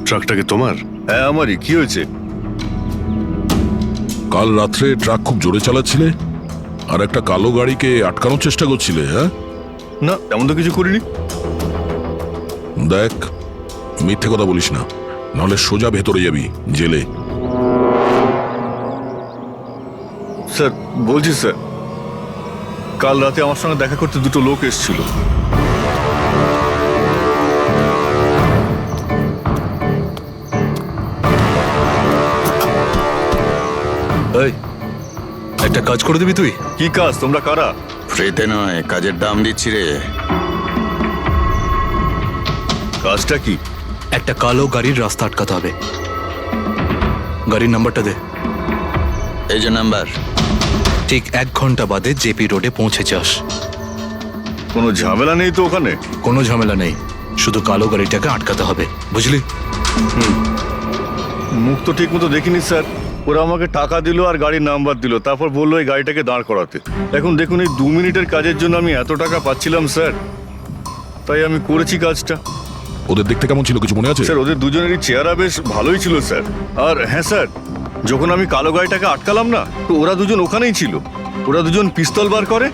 ট্রাকটা কি তোমার? হ্যাঁ আমারই। কি হয়েছে? কাল রাত্রে ট্রাক খুব জোরে চালাচ্ছিলে আর একটা কালো গাড়িকে আটকানোর চেষ্টা করছিলে। হ্যাঁ, না তেমন তো কিছু করিনি। দেখ, মিথ্যে কথা বলিস না, নাহলে সোজা ভেতরে যাবি জেলে। স্যার বলছি স্যার, কাল রাতে আমার সঙ্গে দেখা করতে দুটো লোক এসেছিল। একটা কাজ করে দিবি তুই? কি কাজ? তোমরা কারা? ফ্রিতে নয়, কাজের দাম দিচ্ছি রে। কাজটা কি? একটা কালো গাড়ির রাস্তা আটকাতে হবে। গাড়ির নাম্বারটা দে। এই যে নাম্বার। ঠিক 1 ঘন্টা বাদে জেপি রোডে পৌঁছে যাস। কোনো ঝামেলা নেই তো ওখানে? কোনো ঝামেলা নেই, শুধু কালো গাড়িটাকে আটকাতে হবে, বুঝলি? মুখ তো ঠিক মতো দেখিনি স্যার। ওরা আমাকে টাকা দিল আর গাড়ির নাম্বার দিল, তারপর বললো এই গাড়িটাকে দাঁড় করাতে। এখন দেখুন, এই 2 মিনিটের কাজের জন্য আমি এত টাকা পাচ্ছিলাম স্যার, তাই আমি করেছি কাজটা। ওদের দেখতে কেমন ছিল কিছু মনে আছে? স্যার ওদের দুজনেরই চেহারা বেশ ভালোই ছিল স্যার। আর হ্যাঁ স্যার, যখন আমি কালো গাড়িটাকে আটকালাম না, তো ওরা দুজন ওখানেই ছিল। ওরা দুজন পিস্তল বার করে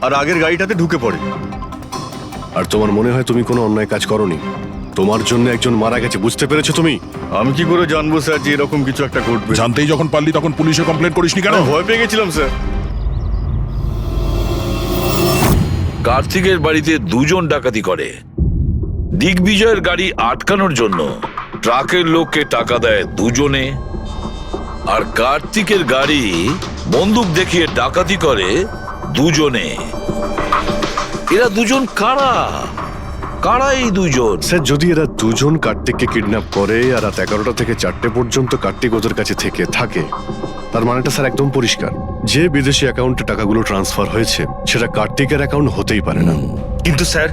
আর আগের গাড়িটাতে ঢুকে পড়ে। আর তোমার মনে হয় তুমি কোনো অন্যায় কাজ করনি? তোমার জন্য একজন মারা গেছে, বুঝতে পেরেছো তুমি? আমি কি করে জানবো স্যার যে এরকম কিছু একটা ঘটবে? জানতেই যখন পারলি তখন পুলিশে কমপ্লেন করিসনি কেন? ভয় পেয়ে গেছিলাম স্যার। কার্তিকের বাড়িতে 2 জন ডাকাতি করে। দিগ্বিজয়ের গাড়ি আটকানোর জন্য ট্রাকের লোককে টাকা দেয় 2 জনে, আর কার্তিকের গাড়ি বন্দুক দেখিয়ে ডাকাতি করে 2 জনে। এরা 2 জন কারা? কারা এই 2 জন? স্যার যদি এরা 2 জন কার্তিককে কিডন্যাপ করে আর রাত 11টা থেকে 4টে পর্যন্ত কার্তিক ওদের কাছে থাকে, তার মানেটা স্যার একদম পরিষ্কার। যে বিদেশি অ্যাকাউন্টে টাকাগুলো ট্রান্সফার হয়েছে সেটা কার্তিকের অ্যাকাউন্ট হতেই পারে না। কিন্তু স্যার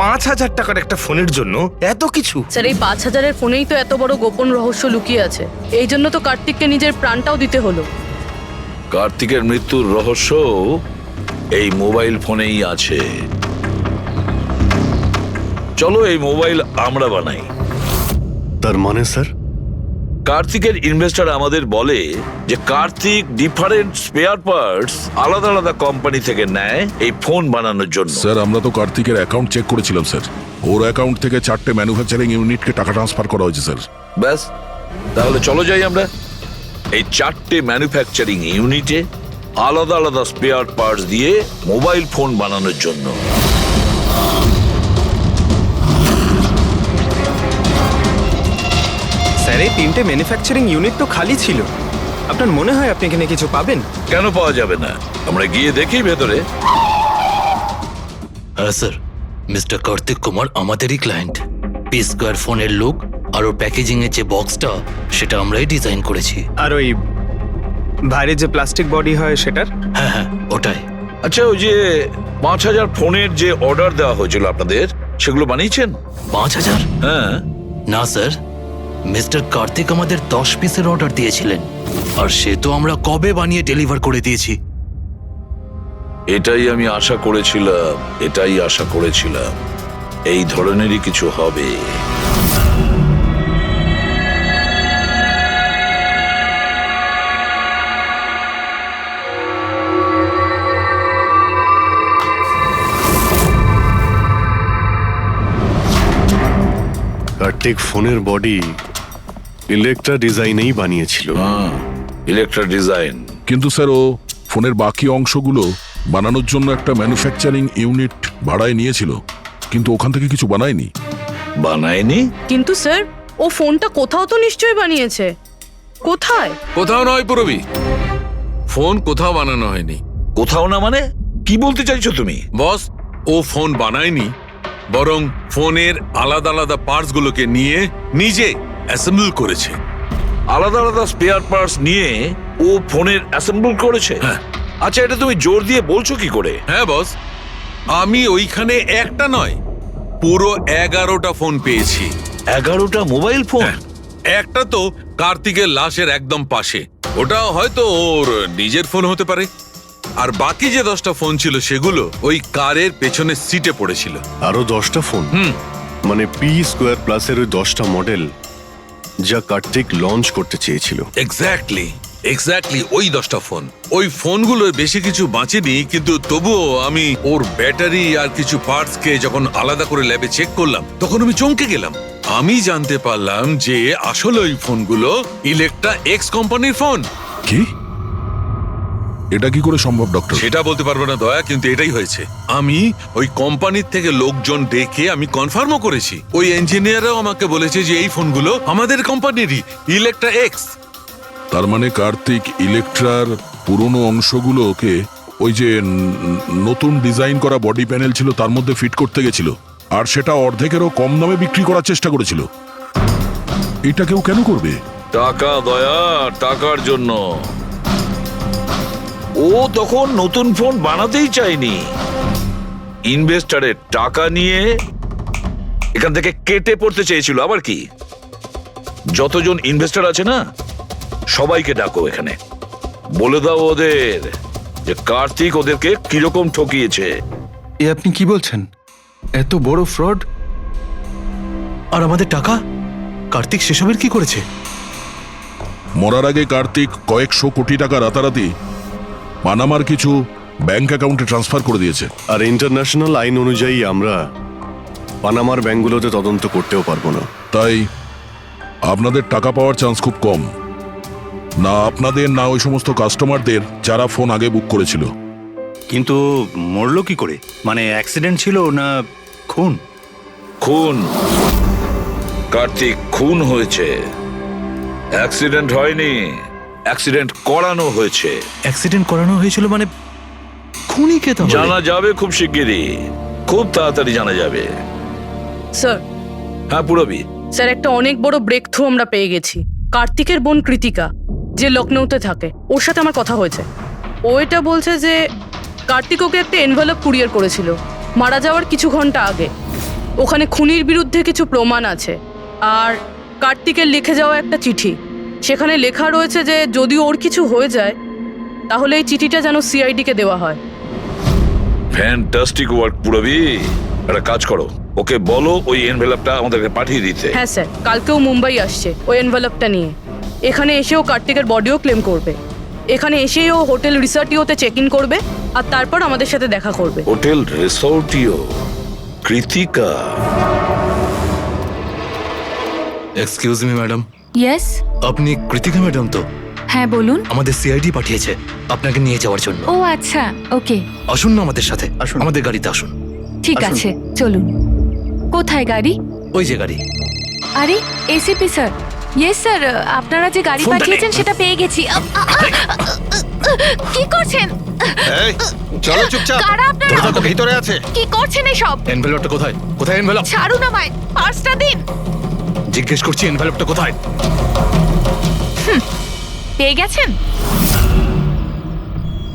5000 টাকার একটা ফোনের জন্য এত কিছু? স্যার এই 5000-এর ফোনেই তো এত বড় গোপন রহস্য লুকিয়ে আছে। এই জন্য তো কার্তিককে নিজের প্রাণটাও দিতে হলো। কার্তিকের মৃত্যুর রহস্য এই মোবাইল ফোনেই আছে। চলো এই মোবাইল আমরা বানাই। তার মানে স্যার? কার্তিকের ইনভেস্টর আমাদের বলে যে কার্তিক ডিফারেন্ট স্পেয়ার পার্টস আলাদা আলাদা কোম্পানি থেকে নেয় এই ফোন বানানোর জন্য। স্যার আমরা তো কার্তিকের অ্যাকাউন্ট চেক করেছিলাম স্যার। ওর অ্যাকাউন্ট থেকে 4টে ম্যানুফ্যাকচারিং ইউনিটকে টাকা ট্রান্সফার করা হয়েছে স্যার। ব্যাস, তাহলে চলো যাই আমরা এই 4টে ম্যানুফ্যাকচারিং ইউনিটে আলাদা আলাদা স্পেয়ার পার্টস দিয়ে মোবাইল ফোন বানানোর জন্য। স্যার এই 3টে ম্যানুফ্যাকচারিং ইউনিট তো খালি ছিল। আপনার মনে হয় আপনি এখানে কিছু পাবেন? কেন পাওয়া যাবে না? আমরা গিয়ে দেখি ভেতরে। হ্যাঁ স্যার, মিস্টার কার্তিক কুমার আমাদেরই ক্লায়েন্ট। পি স্কোয়ার ফোনের লোক আর ওর প্যাকেজিং এর যে বক্সটা সেটা আমরাই ডিজাইন করেছি। আর ওই বাইরে যে প্লাস্টিক বডি হয় সেটার? হ্যাঁ ওটাই। আচ্ছা, ওই যে 5000 ফোনের যে অর্ডার দেওয়া হয়েছিল আপনাদের, সেগুলো বানিয়েছেন? 5000? হ্যাঁ। না স্যার, মিস্টার কার্তিক আমাদের 10 পিসের অর্ডার দিয়েছিলেন, আর সে তো আমরা কবে বানিয়ে ডেলিভার করে দিয়েছি। এটাই আমি আশা করেছিলাম, এই ধরনেরই কিছু হবে। কার্তিক ফোনের বডি ইলেকট্রা ডিজাইনেই বানিয়েছিল। Electra design. কিন্তু স্যার ও ফোনের বাকি অংশগুলো বানানোর জন্য একটা ম্যানুফ্যাকচারিং ইউনিট ভাড়ায় নিয়েছিল, কিন্তু ওখান থেকে কিছু বানায়নি। বানায়নি? কিন্তু স্যার ও ফোনটা কোথাও তো নিশ্চয়ই বানিয়েছে। কোথায়? কোথাও নয় পুরবি, ফোন কোথাও বানানো হয়নি। কোথাও না মানে কি বলতে চাইছো তুমি? বস, ও ফোন বানায়নি, বরং ফোনের আলাদা আলাদা পার্টস গুলোকে নিয়ে নিজে অ্যাসেম্বল করেছে। আলাদা আলাদা স্পেয়ার পার্টস নিয়ে ও ফোনের অ্যাসেম্বল করেছে? আচ্ছা, এটা তুমি জোর দিয়ে বলছো কি করে? হ্যাঁ বস, আমি ওইখানে একটা নয় পুরো 11টা ফোন পেয়েছি। 11টা মোবাইল ফোন? একটা তো কার্তিকের লাশের একদম পাশে, ওটা হয়তো ওর নিজের ফোন হতে পারে। আর বাকি যে 10টা ফোন ছিল সেগুলো ওই কারের পেছনের সিটে পড়েছিল। আরো 10টা ফোন? মানে পি স্কোয়ার প্লাসের ওই 10টা মডেল যা কার্তিক লঞ্চ করতে চেয়েছিল। এক্স্যাক্টলি ওই 10টা ফোন। ওই ফোনগুলোর বেশি কিছু বাঁচেনি, কিন্তু তবুও আমি ওর ব্যাটারি আর কিছু পার্টস কে যখন আলাদা করে ল্যাবে চেক করলাম তখন আমি চমকে গেলাম। আমি জানতে পারলাম যে আসলে ওই ফোনগুলো ইলেকট্রা এক্স কোম্পানির ফোন। কি? এটা কি করে সম্ভব ডক্টর? সেটা বলতে পারবো না দয়া, কিন্তু এটাই হয়েছে। আমি ওই কোম্পানির থেকে লোকজন ডেকে আমি কনফার্মও করেছি। ওই ইঞ্জিনিয়ারও আমাকে বলেছে যে এই ফোনগুলো আমাদের কোম্পানিরই, ইলেকট্রা এক্স। তার মানে কার্তিক ইলেকট্রার পুরনো অংশগুলোকে ওই যে নতুন ডিজাইন করা বডি প্যানেল ছিল তার মধ্যে ফিট করতে গেছিল, আর সেটা অর্ধেকেরও কম দামে বিক্রি করার চেষ্টা করেছিল। এটা কেউ কেন করবে? টাকা দয়া, টাকার জন্য। ও তখন নতুন ফোন বানাতেই চায়নি, ইনভেস্টারের টাকা নিয়ে এখান থেকে কেটে পড়তে চেয়েছিল। আবার কি, যতজন ইনভেস্টর আছে না সবাইকে ডাকো এখানে, বলে দাও ওদের যে কার্তিক ওদেরকে কিরকম ঠকিয়েছে। এ আপনি কি বলছেন? এত বড় ফ্রড! আর আমাদের টাকা? কার্তিক সেসবের কি করেছে? মরার আগে কার্তিক কয়েকশো কোটি টাকা রাতারাতি পানামার কিছু ব্যাংক অ্যাকাউন্টে ট্রান্সফার করে দিয়েছে। আর ইন্টারন্যাশনাল আইন অনুযায়ী আমরা পানামার ব্যাংকগুলোতে তদন্ত করতেও পারবো না। তাই আপনাদের টাকা পাওয়ার চান্স খুব কম, না আপনাদের না ওই সমস্ত কাস্টমারদের যারা ফোন আগে বুক করেছিল। কিন্তু মরলো কি করে? মানে অ্যাক্সিডেন্ট ছিল না খুন? খুন। কার্তিক খুন হয়েছে, অ্যাক্সিডেন্ট হয়নি। অ্যাক্সিডেন্ট করানো হয়েছে। অ্যাক্সিডেন্ট করানো হয়েছিল মানে খুনি কে? তাহলে জানা যাবে খুব শিগগিরই, খুব তাড়াতাড়ি জানা যাবে। স্যার। হ্যাঁ পুরবি। স্যার, একটা অনেক বড় ব্রেক থ্রু আমরা পেয়ে গেছি। কার্তিকের বোন কৃতিকা, যে লখনৌতে থাকে, ওর সাথে আমার কথা হয়েছে। ও এটা বলছে যে কার্তিক ওকে একটা এনভেলপ কুরিয়ার করেছিল মারা যাওয়ার কিছু ঘন্টা আগে। ওখানে খুনির বিরুদ্ধে কিছু প্রমাণ আছে, আর কার্তিকের লিখে যাওয়া একটা চিঠি। সেখানে লেখা রয়েছে যে যদি ওর কিছু হয়ে যায় তাহলে এই চিঠিটা যেন সিআইডিকে দেওয়া হয়। ফ্যান্টাস্টিক ওয়ার্ক পুরবি। একটা কাজ করো, ওকে বলো ওই এনভেলপটা আমাদেরকে পাঠিয়ে দিতে। হ্যাঁ স্যার, কালকেও মুম্বাই আসছে ওই এনভেলপটা নিয়ে। এখানে এসেও কার্তিকের বডিও ক্লেম করবে। এখানে এসেই ও হোটেল রিসর্টিওতে চেক ইন করবে, আর তারপর আমাদের সাথে দেখা করবে। Hotel Resortio? Kritika? Excuse me madam. Yes, আপনি কৃতিকা ম্যাডাম তো? হ্যাঁ বলুন। আমাদের সিআইডি পাঠিয়েছে আপনাকে নিয়ে যাওয়ার জন্য। ও আচ্ছা, ওকে। আসুন না আমাদের সাথে, আসুন আমাদের গাড়িতে আসুন। ঠিক আছে, চলুন। কোথায় গাড়ি? ওই যে গাড়ি। আরে এসিপি স্যার। ইয়েস স্যার, আপনারা যে গাড়ি পাঠিয়েছেন সেটা পেয়ে গেছি। কি করছেন? এই চলো চুপচাপ। কারা আপনারা? ওরা তো ভিতরে আছে। কি করছেন এসব? এনভেলপটা কোথায়? কোথায় এনভেলপ? ছাড়ুন আমায়, পার্সটা দিন। জিজ্ঞেস করছি এনভেলপটা কোথায়? পেয়ে গেছেন?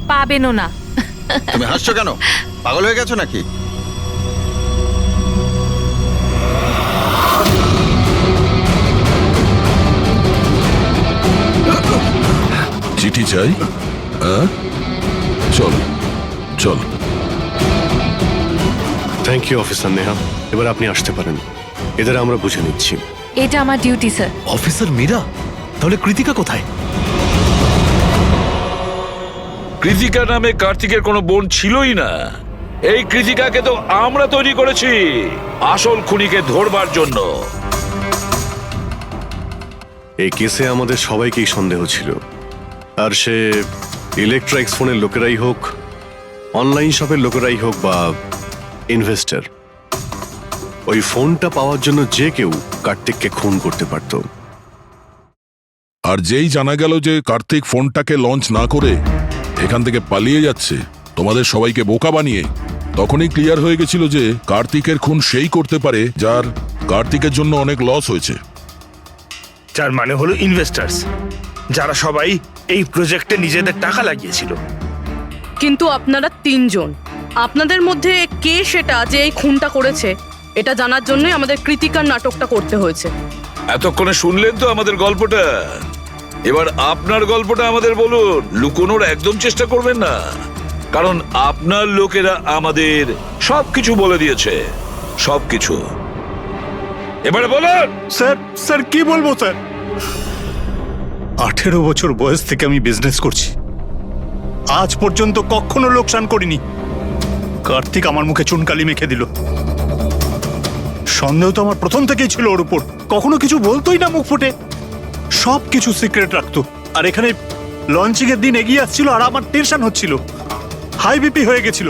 পাবেনও না। তুমি হাসছো কেন? পাগল হয়ে গেছো নাকি? চিঠি চাই? হ্যাঁ, চল চল। থ্যাংক ইউ অফিসার নেহা, এবার আপনি আসতে পারেন। এদের আমরা বুঝে নিচ্ছি। এটা আমার ডিউটি স্যার। অফিসার মীরা, তাহলে কৃতিকা কোথায়? কৃতিকা নামে কার্তিকের কোনো বোন ছিলই না। এই কৃতিকাকে তো আমরা তৈরি করেছি আসল খুনিকে ধরবার জন্য। এই কেসে আমাদের সবাইকেই সন্দেহ ছিল, আর সে ইলেকট্রনিক্স ফোনের লোকেরাই হোক, অনলাইন শপের লোকেরাই হোক বা ইনভেস্টর, ওই ফোনটা পাওয়ার জন্য যে কেউ কার্তিককে খুন করতে পারত। আর যেই জানা গেল যে কার্তিক ফোনটাকে লঞ্চ না করে এখান থেকে পালিয়ে যাচ্ছে তোমাদের সবাইকে বোকা বানিয়ে, তখনই ক্লিয়ার হয়ে গেছিল যে কার্তিকের খুন সেই করতে পারে যার কার্তিকের জন্য অনেক লস হয়েছে। যার মানে হলো ইনভেস্টার্স, যারা সবাই এই প্রজেক্টে নিজেদের টাকা লাগিয়েছিল। কিন্তু আপনারা তিনজন, আপনাদের মধ্যে কে সেটা যে এই খুনটা করেছে এটা জানার জন্যই আমাদের কৃতিকার নাটকটা করতে হয়েছে। এতক্ষণে শুনলেন তো আমাদের গল্পটা, এবার আপনার গল্পটা আমাদের বলুন। লুকোনোর একদম চেষ্টা করবেন না, কারণ আপনার লোকেরা আমাদের সবকিছু বলে দিয়েছে, সবকিছু। এবারে বলুন। স্যার কি বলবো স্যার? 18 বছর বয়স থেকে আমি বিজনেস করছি, আজ পর্যন্ত কখনো লোকসান করিনি। কার্তিক আমার মুখে চুনকালি মেখে দিল। সন্দেহ তো আমার প্রথম থেকেই ছিল ওর উপর, কখনো কিছু বলতোই না মুখ ফুটে, সব কিছু সিক্রেট রাখতো। আর এখানে লঞ্চিং এর দিন এগিয়ে আসছিল আর আমার টেনশন হচ্ছিল, হাই বিপি হয়ে গেছিল।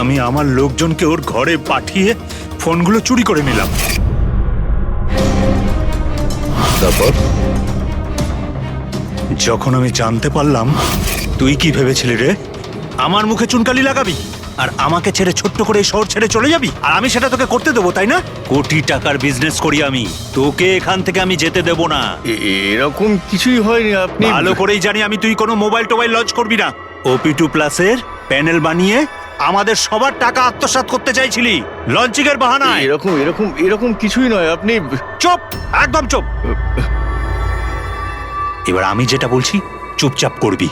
আমি আমার লোকজনকে ওর ঘরে পাঠিয়ে ফোনগুলো চুরি করে নিলাম। তারপর যখন আমি জানতে পারলাম, তুই কি ভেবেছিলি রে? আমার মুখে চুনকালি লাগাবি আর আমাকে ছেড়ে ছোট্ট করে এই শহর ছেড়ে চলে যাবি, আর আমি সেটা তোকে করতে দেবো, তাই না? কোটি টাকার বিজনেস করি আমি, তোকে এখান থেকে আমি যেতে দেব না। এরকম কিছুই হয়নি। আপনি ভালো করেই জানি আমি তুই কোনো মোবাইল টোবাইল লঞ্চ করবি না। OP2 প্লাসের প্যানেল বানিয়ে আমাদের সবার টাকা আত্মসাৎ করতে চাইছিলি লঞ্চিং এর বাহানায়। এরকম কিছুই নয়। আপনি চুপ, একদম চুপ। এবার আমি যেটা বলছি চুপচাপ করবি।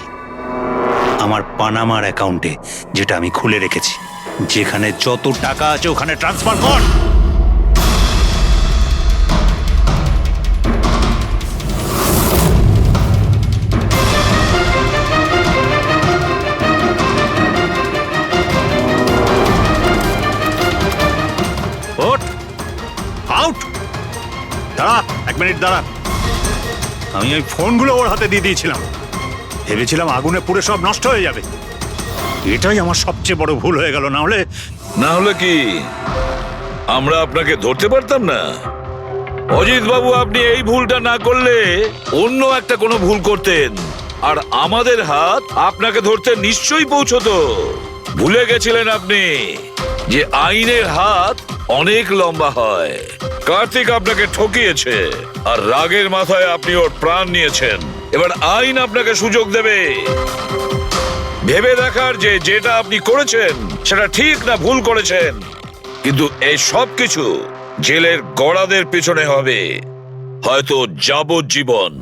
আমার পানামার অ্যাকাউন্টে, যেটা আমি খুলে রেখেছি, যেখানে যত টাকা আছে ওখানে ট্রান্সফার কর। ওঠ, আউট। দাঁড়া, 1 মিনিট দাঁড়া। আমি ওই ফোনগুলো ওর হাতে দিয়ে দিয়েছিলাম, ভেবেছিলাম আগুনে পুড়ে সব নষ্ট হয়ে যাবে। এটাই আমার সবচেয়ে বড় ভুল হয়ে গেল। না হলে কি আমরা আপনাকে ধরতে পারতাম না? অজিত বাবু, আপনি এই ভুলটা না করলে অন্য একটা কোনো ভুল করতেন, আর আমাদের হাত আপনাকে ধরতে নিশ্চয়ই পৌঁছতো। ভুলে গেছিলেন আপনি যে আইনের হাত অনেক লম্বা হয়। কার্তিক আপনাকে ঠকিয়েছে, আর রাগের মাথায় আপনি ওর প্রাণ নিয়েছেন। এবার আইন আপনাকে সুযোগ দেবে ভেবে দেখার যে যেটা আপনি করেছেন সেটা ঠিক না ভুল করেছেন। কিন্তু এই সব কিছু জেলের গড়াদের পিছনে হবে, হয়তো যাবজ্জীবন।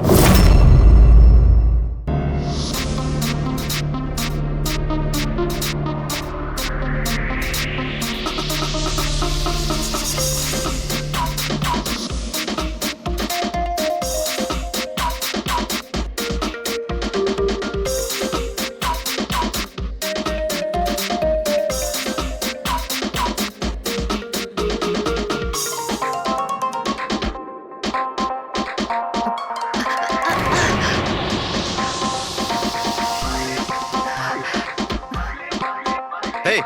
Hey,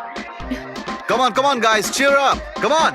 come on, guys, cheer up. Come on.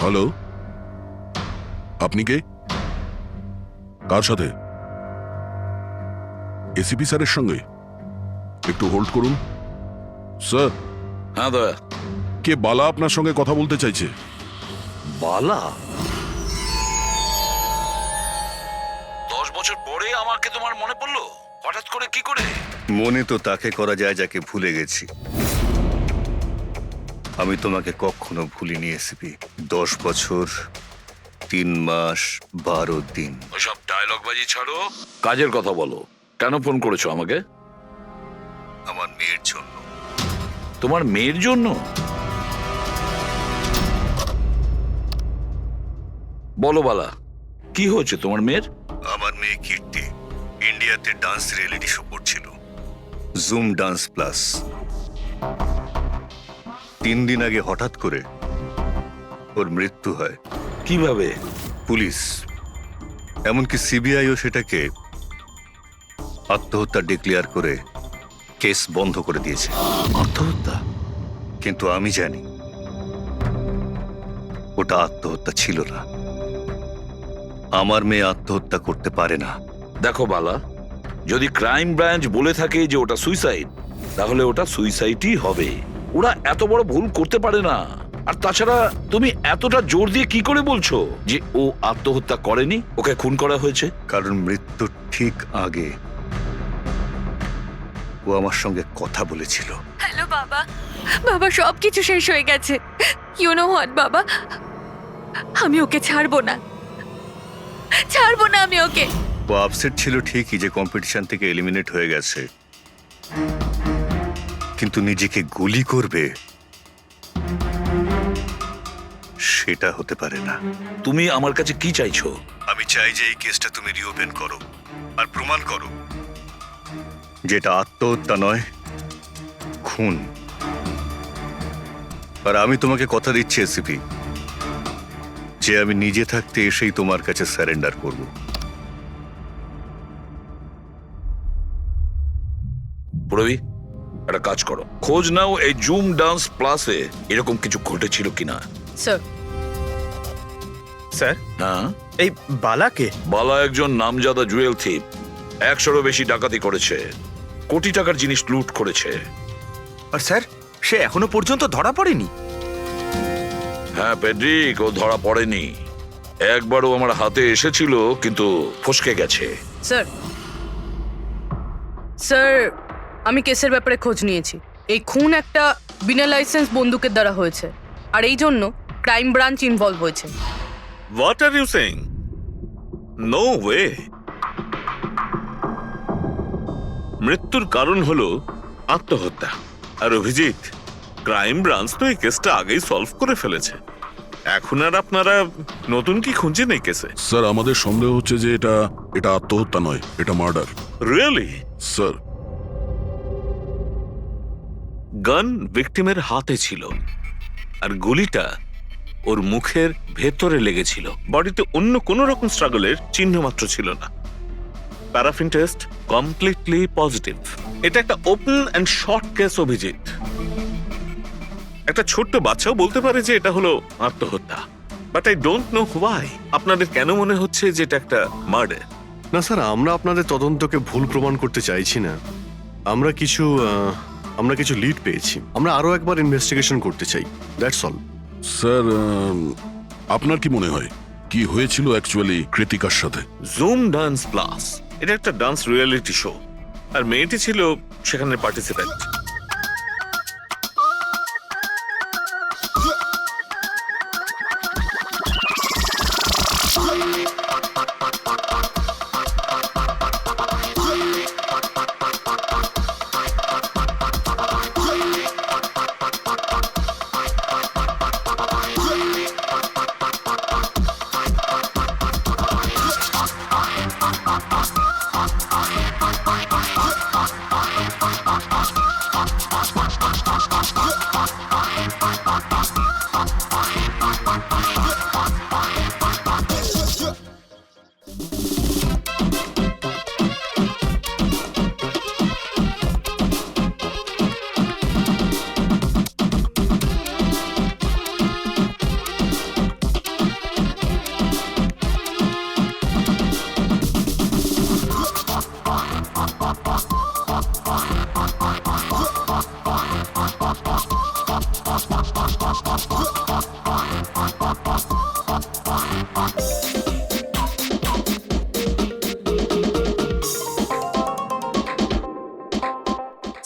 Hello, আপনি কে? কার সাথে? এসিপি স্যারের সঙ্গে? একটু হোল্ড করুন স্যার। হ্যাঁ দয়া। কে বালা আপনার সঙ্গে কথা বলতে চাইছে? বালা? 10 বছর পরে আমাকে তোমার মনে পড়লো হঠাৎ করে, কি করে? মনে তো তাকে করা যায় যাকে ভুলে গেছি। আমি তোমাকে কখনো ভুলিনি এসিপি। 10 বছর 3 মাস 12 দিন। ওসব ডায়লগ বাজি ছাড়ো, কাজের কথা বলো। কেন ফোন করেছো আমাকে? আমার মেয়ের জন্য। তোমার মেয়ের জন্য? বলো বালা, কি হয়েছে তোমার মেয়ের? আমার মেয়ে কীর্তি ইন্ডিয়াতে ডান্স রিয়েলিটি শো করছিল, জুম ডান্স প্লাস। 3 দিন আগে হঠাৎ করে ওর মৃত্যু হয়। কিভাবে? পুলিশ, এমনকি সিবিআইও সেটাকে আত্মহত্যা ডিক্লেয়ার করে কেস বন্ধ করে দিয়েছে। আত্মহত্যা? কিন্তু আমি জানি ওটা আত্মহত্যা ছিল না। আমার মেয়ে আত্মহত্যা করতে পারে না। দেখো বালা, যদি ক্রাইম ব্রাঞ্চ বলে থাকে যে ওটা সুইসাইড, তাহলে ওটা সুইসাইডই হবে। ওরা এত বড় ভুল করতে পারে না। আর তাছাড়া তুমি এতটা জোর দিয়ে কি করে বলছো যে ও আত্মহত্যা করেনি, ওকে খুন করা হয়েছে? কারণ মৃত্যুর ঠিক আগে ও আমার সঙ্গে কথা বলেছিল। হ্যালো বাবা, বাবা সবকিছু শেষ হয়ে গেছে। ইউ নো হোয়াট বাবা, আমি ওকে ছাড়বো না, ছাড়বো না আমি ওকে। ও আপসেট ছিল ঠিকই যে কম্পিটিশন থেকে এলিমিনেট হয়ে গেছে, কিন্তু নিজেকে গুলি করবে সেটা হতে পারে না। তুমি আমার কাছে কি চাইছো? আমি চাই যে এই কেসটা তুমি রিওপেন করো আর প্রমাণ করো যেটা আত্মহত্যা নয়, খুন। আর আমি তোমাকে কথা দিচ্ছি এসিপি, যে আমি নিজে থাকতে এসেই তোমার কাছে সারেন্ডার করব। প্রবি, একটা কাজ করো, খোঁজ নাও এই জুম ডান্স প্লাসে এরকম কিছু ঘটেছিল কিনা। স্যার। স্যার, হ্যাঁ? এই বালাকে? বালা একজন নামজাদা জুয়েল থিপ। 100-এরও বেশি ডাকাতি করেছে, কোটি টাকার জিনিস লুট করেছে। আর স্যার, সে এখনো পর্যন্ত ধরা পড়েনি? হ্যাঁ পেড্রিক, ও ধরা পড়েনি। একবারও আমার হাতে এসেছিল, কিন্তু ফসকে গেছে। স্যার, স্যার, আমি কেসের ব্যাপারে খোঁজ নিয়েছি। এই খুন একটা বিনা লাইসেন্স বন্দুকের দ্বারা হয়েছে, আর এই জন্য ক্রাইম ব্রাঞ্চ ইনভলভ হয়েছে। What are you saying? No way. মৃত্যুর কারণ হলো আত্মহত্যা। আর অভিজিৎ, ক্রাইম ব্রাঞ্চ তো এই কেসটা আগেই সলভ করে ফেলেছে। এখন আর আপনারা নতুন কি খুঁজছেন এই কেসে? স্যার, আমাদের সন্দেহ হচ্ছে যে এটা আত্মহত্যা নয়, এটা মার্ডার। রিয়েলি? স্যার, গান ভিকটিমের হাতে ছিল, আর গুলিটা ওর মুখের ভেতরে লেগেছিল। বডিতে অন্য কোনো রকম স্ট্রাগলের চিহ্ন মাত্র ছিল না। Paraffin test completely positive. এটা একটা open and short case Abhijit. একটা ছোট্ট বাচ্চাও বলতে পারে যে এটা হলো আত্মহত্যা। But I don't know why আপনাদের কেন মনে হচ্ছে যে এটা একটা মার্ডার। না স্যার, আমরা আপনাদের তদন্তকে ভুল প্রমাণ করতে চাইছি না। আমরা কিছু লিড পেয়েছি, আমরা আরো একবার ইনভেস্টিগেশন করতে চাই, দ্যাটস অল। স্যার, আপনার কি মনে হয় কি হয়েছিল অ্যাকচুয়ালি কৃতিকার সাথে? জুম ডান্স প্লাস এটা একটা ডান্স রিয়েলিটি শো, আর মেয়েটি ছিল সেখানে পার্টিসিপেন্ট।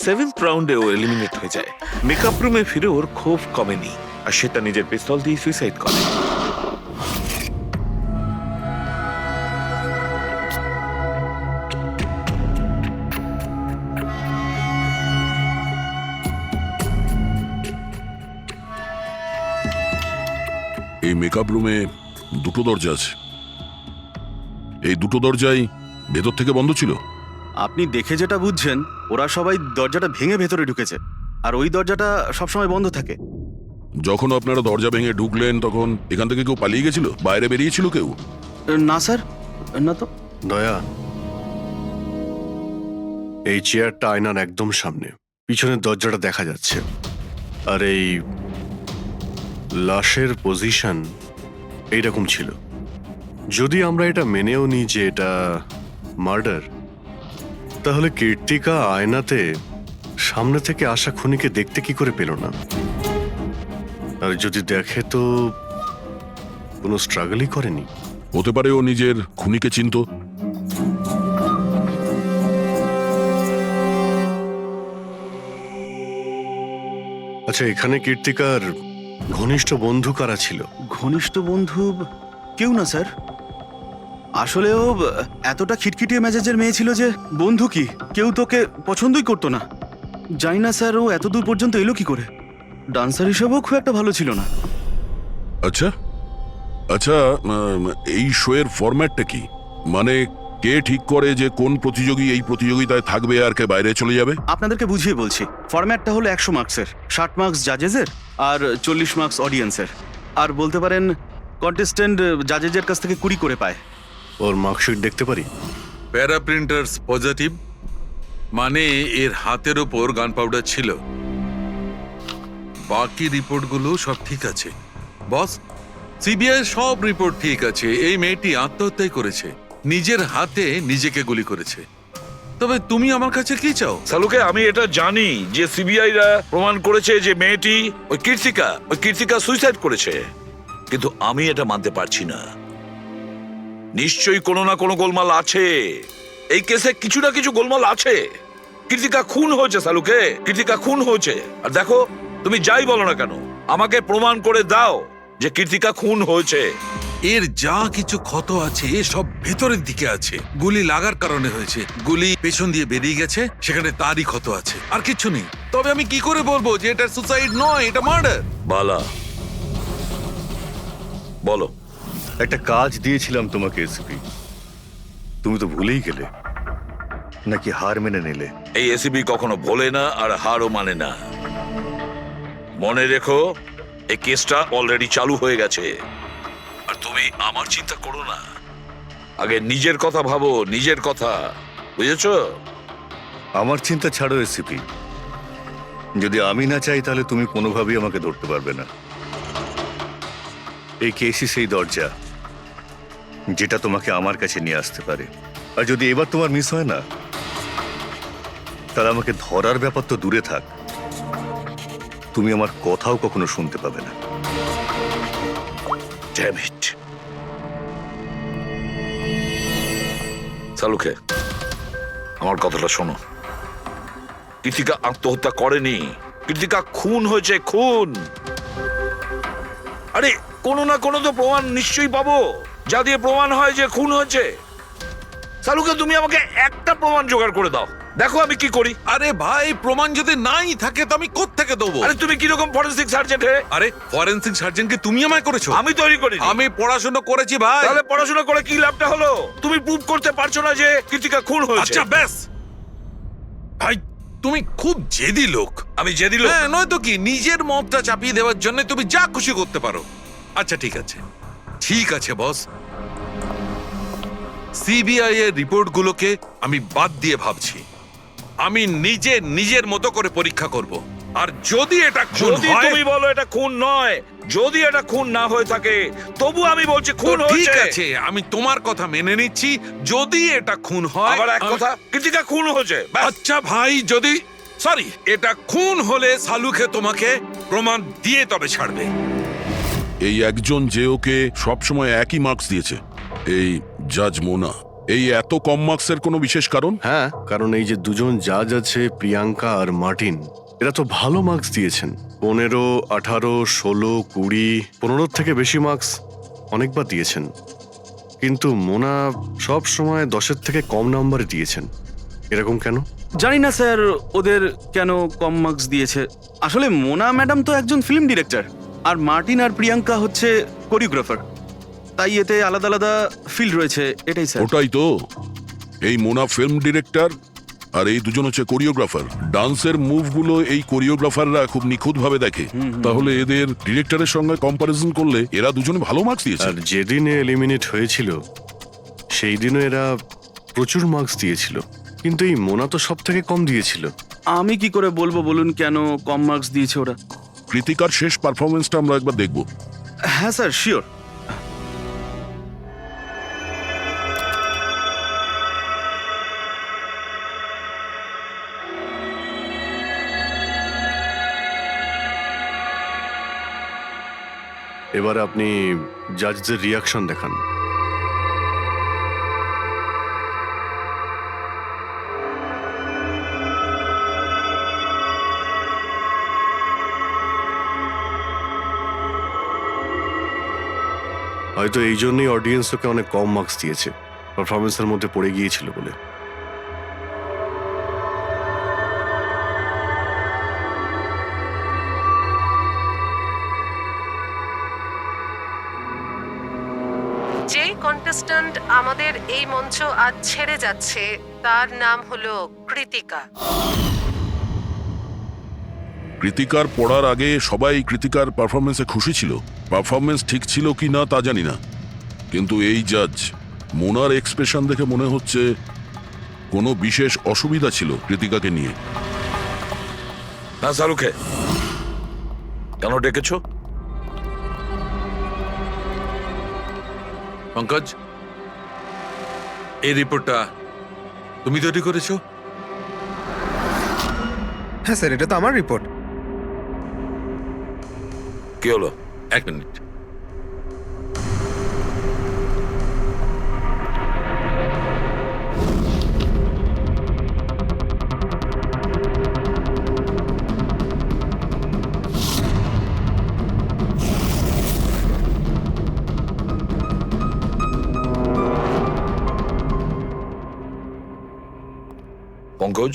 সেভেন্থ রাউন্ডে ও এলিমিনেট হয়ে যায়। মেকআপ রুমে ফিরে ওর ক্ষোভ কমেনি আর সে তার নিজের পিস্তল দিয়ে সুইসাইড করে। এই মেকআপ রুমে দুটো দরজা আছে, এই দুটো দরজাই ভেতর থেকে বন্ধ ছিল। আপনি দেখে যেটা বুঝছেন, ওরা সবাই দরজাটা ভেঙে ভেতরে ঢুকেছে, আর ওই দরজাটা সবসময় বন্ধ থাকে। যখন আপনারা দরজা ভেঙে ঢুকলেন তখন এখান থেকে কেউ পালিয়ে গেছিল, বাইরে বেরিয়েছিল কেউ? না স্যার, না তো। দয়া, এই চেয়ারটা আয়নার একদম সামনে, পিছনের দরজাটা দেখা যাচ্ছে, আর এই লাশের পজিশন এইরকম ছিল। যদি আমরা এটা মেনেও নিই যে এটা মার্ডার, তাহলে কীর্তিকা আয়নাতে সামনে থেকে আসা খুনিকে দেখতে কি করে পেল না? আর যদি দেখে তো কোনো স্ট্রাগলই করেনি। হতে পারে ও নিজের খুনিকে চিনতো। আচ্ছা, এখানে কীর্তিকার ঘনিষ্ঠ বন্ধু কারা ছিল? ঘনিষ্ঠ বন্ধু কেউ না স্যার। আসলে ও এতটা খিটখিটিয়ে মেজাজের মেয়ে ছিল যে বন্ধু কি, কেউ তোকে পছন্দই করতো না। জানি না স্যার ও এত দূর পর্যন্ত এলো কি করে। ডান্সার হিসেবেও খুব একটা ভালো ছিল না। আচ্ছা আচ্ছা, এই শোয়ের ফরম্যাটটা কি? মানে কে ঠিক করে যে কোন প্রতিযোগী এই প্রতিযোগিতায় থাকবে আর কে বাইরে চলে যাবে? আপনাদেরকে বুঝিয়ে বলছি। ফরম্যাটটা হলো 100 মার্কসের, 60 মার্কস জাজেসের আর 40 মার্কস অডিয়েন্সের। আর বলতে পারেন কন্টেস্টেন্ট জাজেসের কাছ থেকে 20 করে পায়। ওর মার্কশিট দেখতে পারি? প্যারা প্রিন্টার্স পজিটিভ, মানে এর হাতের ওপর গান পাউডার ছিল। বাকি রিপোর্টগুলো সব ঠিক আছে বস। সিবিআই সব রিপোর্ট ঠিক আছে। এই মেয়েটি আত্মহত্যাই করেছে, নিজের হাতে নিজেকে গুলি করেছে। তবে তুমি আমার কাছে কি চাও? সালুকে, আমি এটা জানি যে সিবিআইরা প্রমাণ করেছে যে মেয়েটি ওই কীর্তিকা সুইসাইড করেছে, কিন্তু আমি এটা মানতে পারছি না। নিশ্চয়ই কোনো না কোনো গোলমাল আছে, এই কেসে কিছু না কিছু গোলমাল আছে। কীর্তিকা খুন হয়েছে সালুকে, কীর্তিকা খুন হয়েছে। আর দেখো, তুমি যাই বলো না কেন, আমাকে প্রমাণ করে দাও যে কীর্তিকা খুন হয়েছে। এর যা কিছু ক্ষত আছে সব ভেতরের দিকে আছে, গুলি লাগার কারণে হয়েছে। গুলি পেছন দিয়ে বেরিয়ে গেছে, সেখানে তারই ক্ষত আছে, আর কিছু নেই। তবে আমি কি করে বলবো যে এটা সুসাইড নয়, এটা মার্ডার? বালা, বলো। একটা কাজ দিয়েছিলাম তোমাকে এসপি, তুমি তো ভুলেই গেলে, নাকি হার মেনে নিলে? এই এসিবি কখনো ভোলে না আর হারও মানে না। মনে রেখো, এই কেসটা অলরেডি চালু হয়ে গেছে। আর তুমি আমার চিন্তা করো না, আগে নিজের কথা ভাবো, নিজের কথা, বুঝেছো? আমার চিন্তা ছাড়ো এসিপি, যদি আমি না চাই তাহলে তুমি কোনোভাবেই আমাকে ধরতে পারবে না। এই কেসই সেই দরজা যেটা তোমাকে আমার কাছে নিয়ে আসতে পারে। আর যদি এবার তোমার মিস হয় না, তাহলে আমাকে ধরার ব্যাপার তো দূরে থাক, তুমি আমার কথাও কখনো শুনতে পাবে না। Damn it. সালুকে, আমার কথাটা শোনো। কীর্তিকা আত্মহত্যা করেনি, কীর্তিকা খুন হয়েছে, খুন। আরে কোনো না কোনো তো প্রমাণ নিশ্চয়ই পাবো, যা দিয়ে প্রমাণ হয় যে খুন হয়েছে। সালুকে, তুমি আমাকে একটা প্রমাণ জোগাড় করে দাও, দেখো আমি কি করি। আরে ভাই, প্রমাণ যদি নাই থাকে তো আমি কোত্থেকে দেবো? আরে তুমি কিরকম ফরেনসিক সার্জেন্ট? আরে ফরেনসিক সার্জনকে তুমি আমায় করেছো? আমি তৈরি করি। আমি পড়াশোনা করেছি ভাই। তাহলে পড়াশোনা করে কি লাভটা হলো? তুমি প্রুভ করতে পারছো না যে কীর্তিকা খুন হয়েছে। আচ্ছা ব্যাস ভাই, তুমি খুব জেদি লোক। আমি জেদি লোক? হ্যাঁ, নয়তো কি, নিজের মতটা চাপিয়ে দেওয়ার জন্য তুমি যা খুশি করতে পারো। আচ্ছা ঠিক আছে, ঠিক আছে বস। সিবিআই এর রিপোর্টগুলোকে আমি বাদ দিয়ে ভাবছি, আমি নিজের মতো করে পরীক্ষা করব। আর যদি এটা খুন যদি হয়, তুমি বলো এটা খুন নয়, যদি এটা খুন না হয়ে থাকে, তবু আমি বলছি খুন তো ঠিক হয়েছে। আছে, আমি তোমার কথা মেনে নিচ্ছি। যদি এটা খুন হয়, আবার এক কথা, কীর্তিকা খুন হয়েছে, ব্যাস। আচ্ছা ভাই, যদি সরি এটা খুন হলে সালুকে তোমাকে প্রমাণ দিয়ে তবে ছাড়বে। এই একজন যে ওকে সবসময় একই মার্কস দিয়েছে, এই জাজ মোনা, এই এত কম মার্কসের কোনো বিশেষ কারণ? হ্যাঁ, কারণ এই যে দুজন জাজ আছে, প্রিয়াঙ্কা আর মার্টিন, এরা তো ভালো মার্কস দিয়েছেন। 15, 18, 16, 20, 15 থেকে বেশি মার্কস অনেকবার দিয়েছেন, কিন্তু মোনা সব সময় 10-এর থেকে কম নাম্বারে দিয়েছেন। এরকম কেন? জানি না স্যার ওদের কেন কম মার্কস দিয়েছে। আসলে মোনা ম্যাডাম তো একজন ফিল্ম ডিরেক্টর, আর মার্টিন আর প্রিয়াঙ্কা হচ্ছে কোরিওগ্রাফার, তাই এতে আলাদা আলাদা ফিল্ড রয়েছে, এটাই স্যার। ওটাই তো, এই মোনা ফিল্ম ডিরেক্টর আর এই দুজন হচ্ছে কোরিওগ্রাফার। ডান্সের মুভগুলো এই কোরিওগ্রাফাররা খুব নিখুঁতভাবে দেখে। তাহলে এদের ডিরেক্টরের সঙ্গে কম্পারিজন করলে এরা দুজনে ভালো মার্কস দিয়েছে। আর যেদিন এলিমিনেট হয়েছিল সেই দিনও এরা প্রচুর মার্কস দিয়েছিল, কিন্তু এই মোনা তো সব থেকে কম দিয়েছিল। আমি কি করে বলবো বলুন কেন কম মার্কস দিয়েছে ওরা? কৃতিকার শেষ পারফরমেন্সটা আমরা একবার দেখব। হ্যাঁ স্যার, শিওর। এবার আপনি জাজদের রিয়াকশন দেখান। হয়তো এই জন্যই অডিয়েন্স ওকে অনেক কম মার্কস দিয়েছে, পারফরমেন্সের মধ্যে পড়ে গিয়েছিল বলে। যে কন্টেস্ট্যান্ট আমাদের এই মঞ্চ আজ ছেড়ে যাচ্ছে তার নাম হলো কৃতিকা। কৃতিকার পড়ার আগে সবাই কৃতিকার পারফরমেন্সে খুশি ছিল। পারফরমেন্স ঠিক ছিল কি না তা জানি না, কিন্তু এই জাজ মোনার এক্সপ্রেশন দেখে মনে হচ্ছে কোনো বিশেষ অসুবিধা ছিল কৃতিকাকে নিয়ে। না শাহরুখে, কেন ডেকেছো? পঙ্কজ, এই রিপোর্টটা তুমি তৈরি করেছো? হ্যাঁ স্যার, এটা তো আমার রিপোর্ট। কি হলো? এক মিনিট। পঙ্কজ,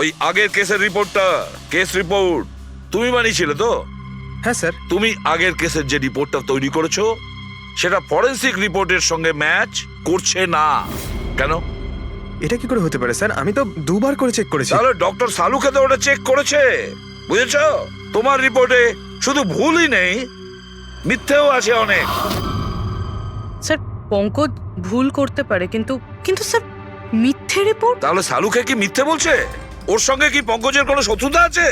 ওই আগের কেসের রিপোর্টটা, কেস রিপোর্ট তুমি বানিয়েছিলে তো? হ্যাঁ স্যার। তুমি আগের কেসের যে রিপোর্টটা তৈরি করেছো সেটা ফরেনসিক রিপোর্টের সঙ্গে ম্যাচ করছে না কেন? এটা কি করে হতে পারে স্যার? আমি তো 2 বার করে চেক করেছি। তাহলে ডক্টর সালুকে তো ওটা চেক করেছে, বুঝেছো? তোমার রিপোর্টে শুধু ভুলই নেই, মিথ্যেও আছে অনেক। স্যার, পঙ্কজ ভুল করতে পারে, কিন্তু কিন্তু স্যার মিথ্যে রিপোর্ট? তাহলে সালুকে কি মিথ্যে বলছে? ওর সঙ্গে কি পঙ্কজের কোনো শত্রুতা আছে?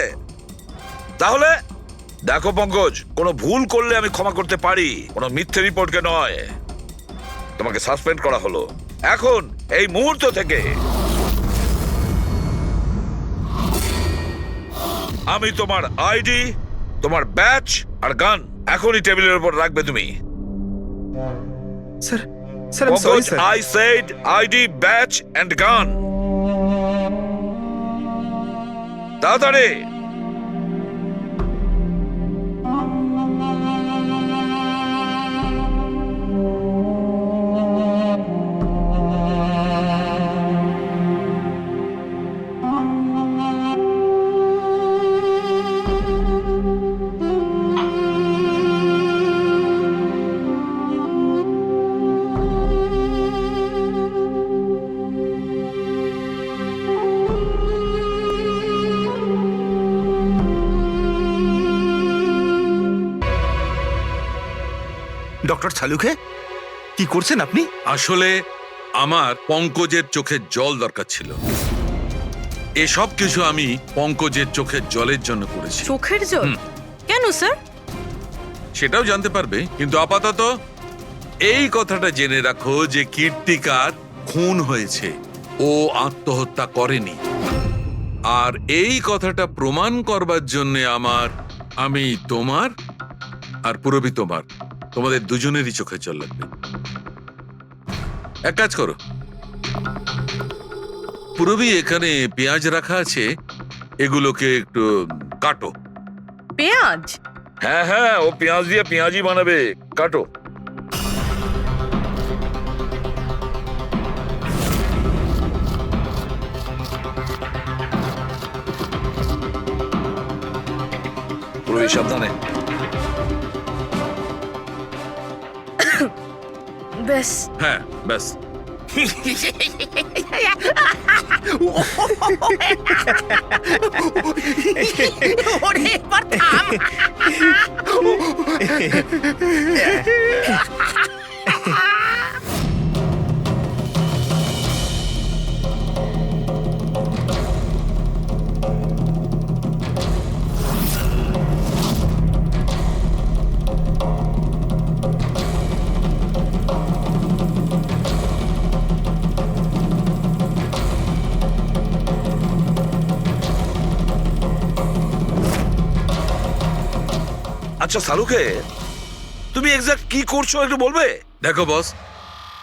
তাহলে দেখো পঙ্কজ, কোনো ভুল করলে আমি ক্ষমা করতে পারি, কোনো মিথ্যে রিপোর্টকে নয়। তোমাকে সাসপেন্ড করা হলো এখন, এই মুহূর্ত থেকে। আমি তোমার আইডি, তোমার ব্যাচ আর গান এখনই টেবিলের উপর রাখবে তুমি। স্যার, স্যার আমি sorry sir. I said ID, badge and gun. তাড়াতাড়ি। ডক্টর সালুখে, কি করছেন আপনি? আসলে আমার পঙ্কজের চোখের জল দরকার ছিল। এসব কিছু আমি পঙ্কজের চোখের জলের জন্য করেছি। চোখের জল? কেন স্যার? সেটাও জানতে পারবে, কিন্তু আপাতত এই কথাটা জেনে রাখো যে কীর্তিকার খুন হয়েছে, ও আত্মহত্যা করেনি। আর এই কথাটা প্রমাণ করবার জন্য আমি তোমার আর পুরবি তোমার, তোমাদের দুজনেরই চোখে জল লাগবে। এক কাজ করো, পুরবি এখানে পেঁয়াজ রাখা আছে, এগুলোকে একটু কাটো। পেঁয়াজ? হ্যাঁ হ্যাঁ, ও পেঁয়াজ দিয়ে পেঁয়াজই বানাবে, কাটো। পুরবি সাবধানে। ব্যাস। হ্যাঁ ব্যাস। আচ্ছা সালুকে, তুমি এক্সাক্ট কি করছো একটু বলবে? দেখো বস,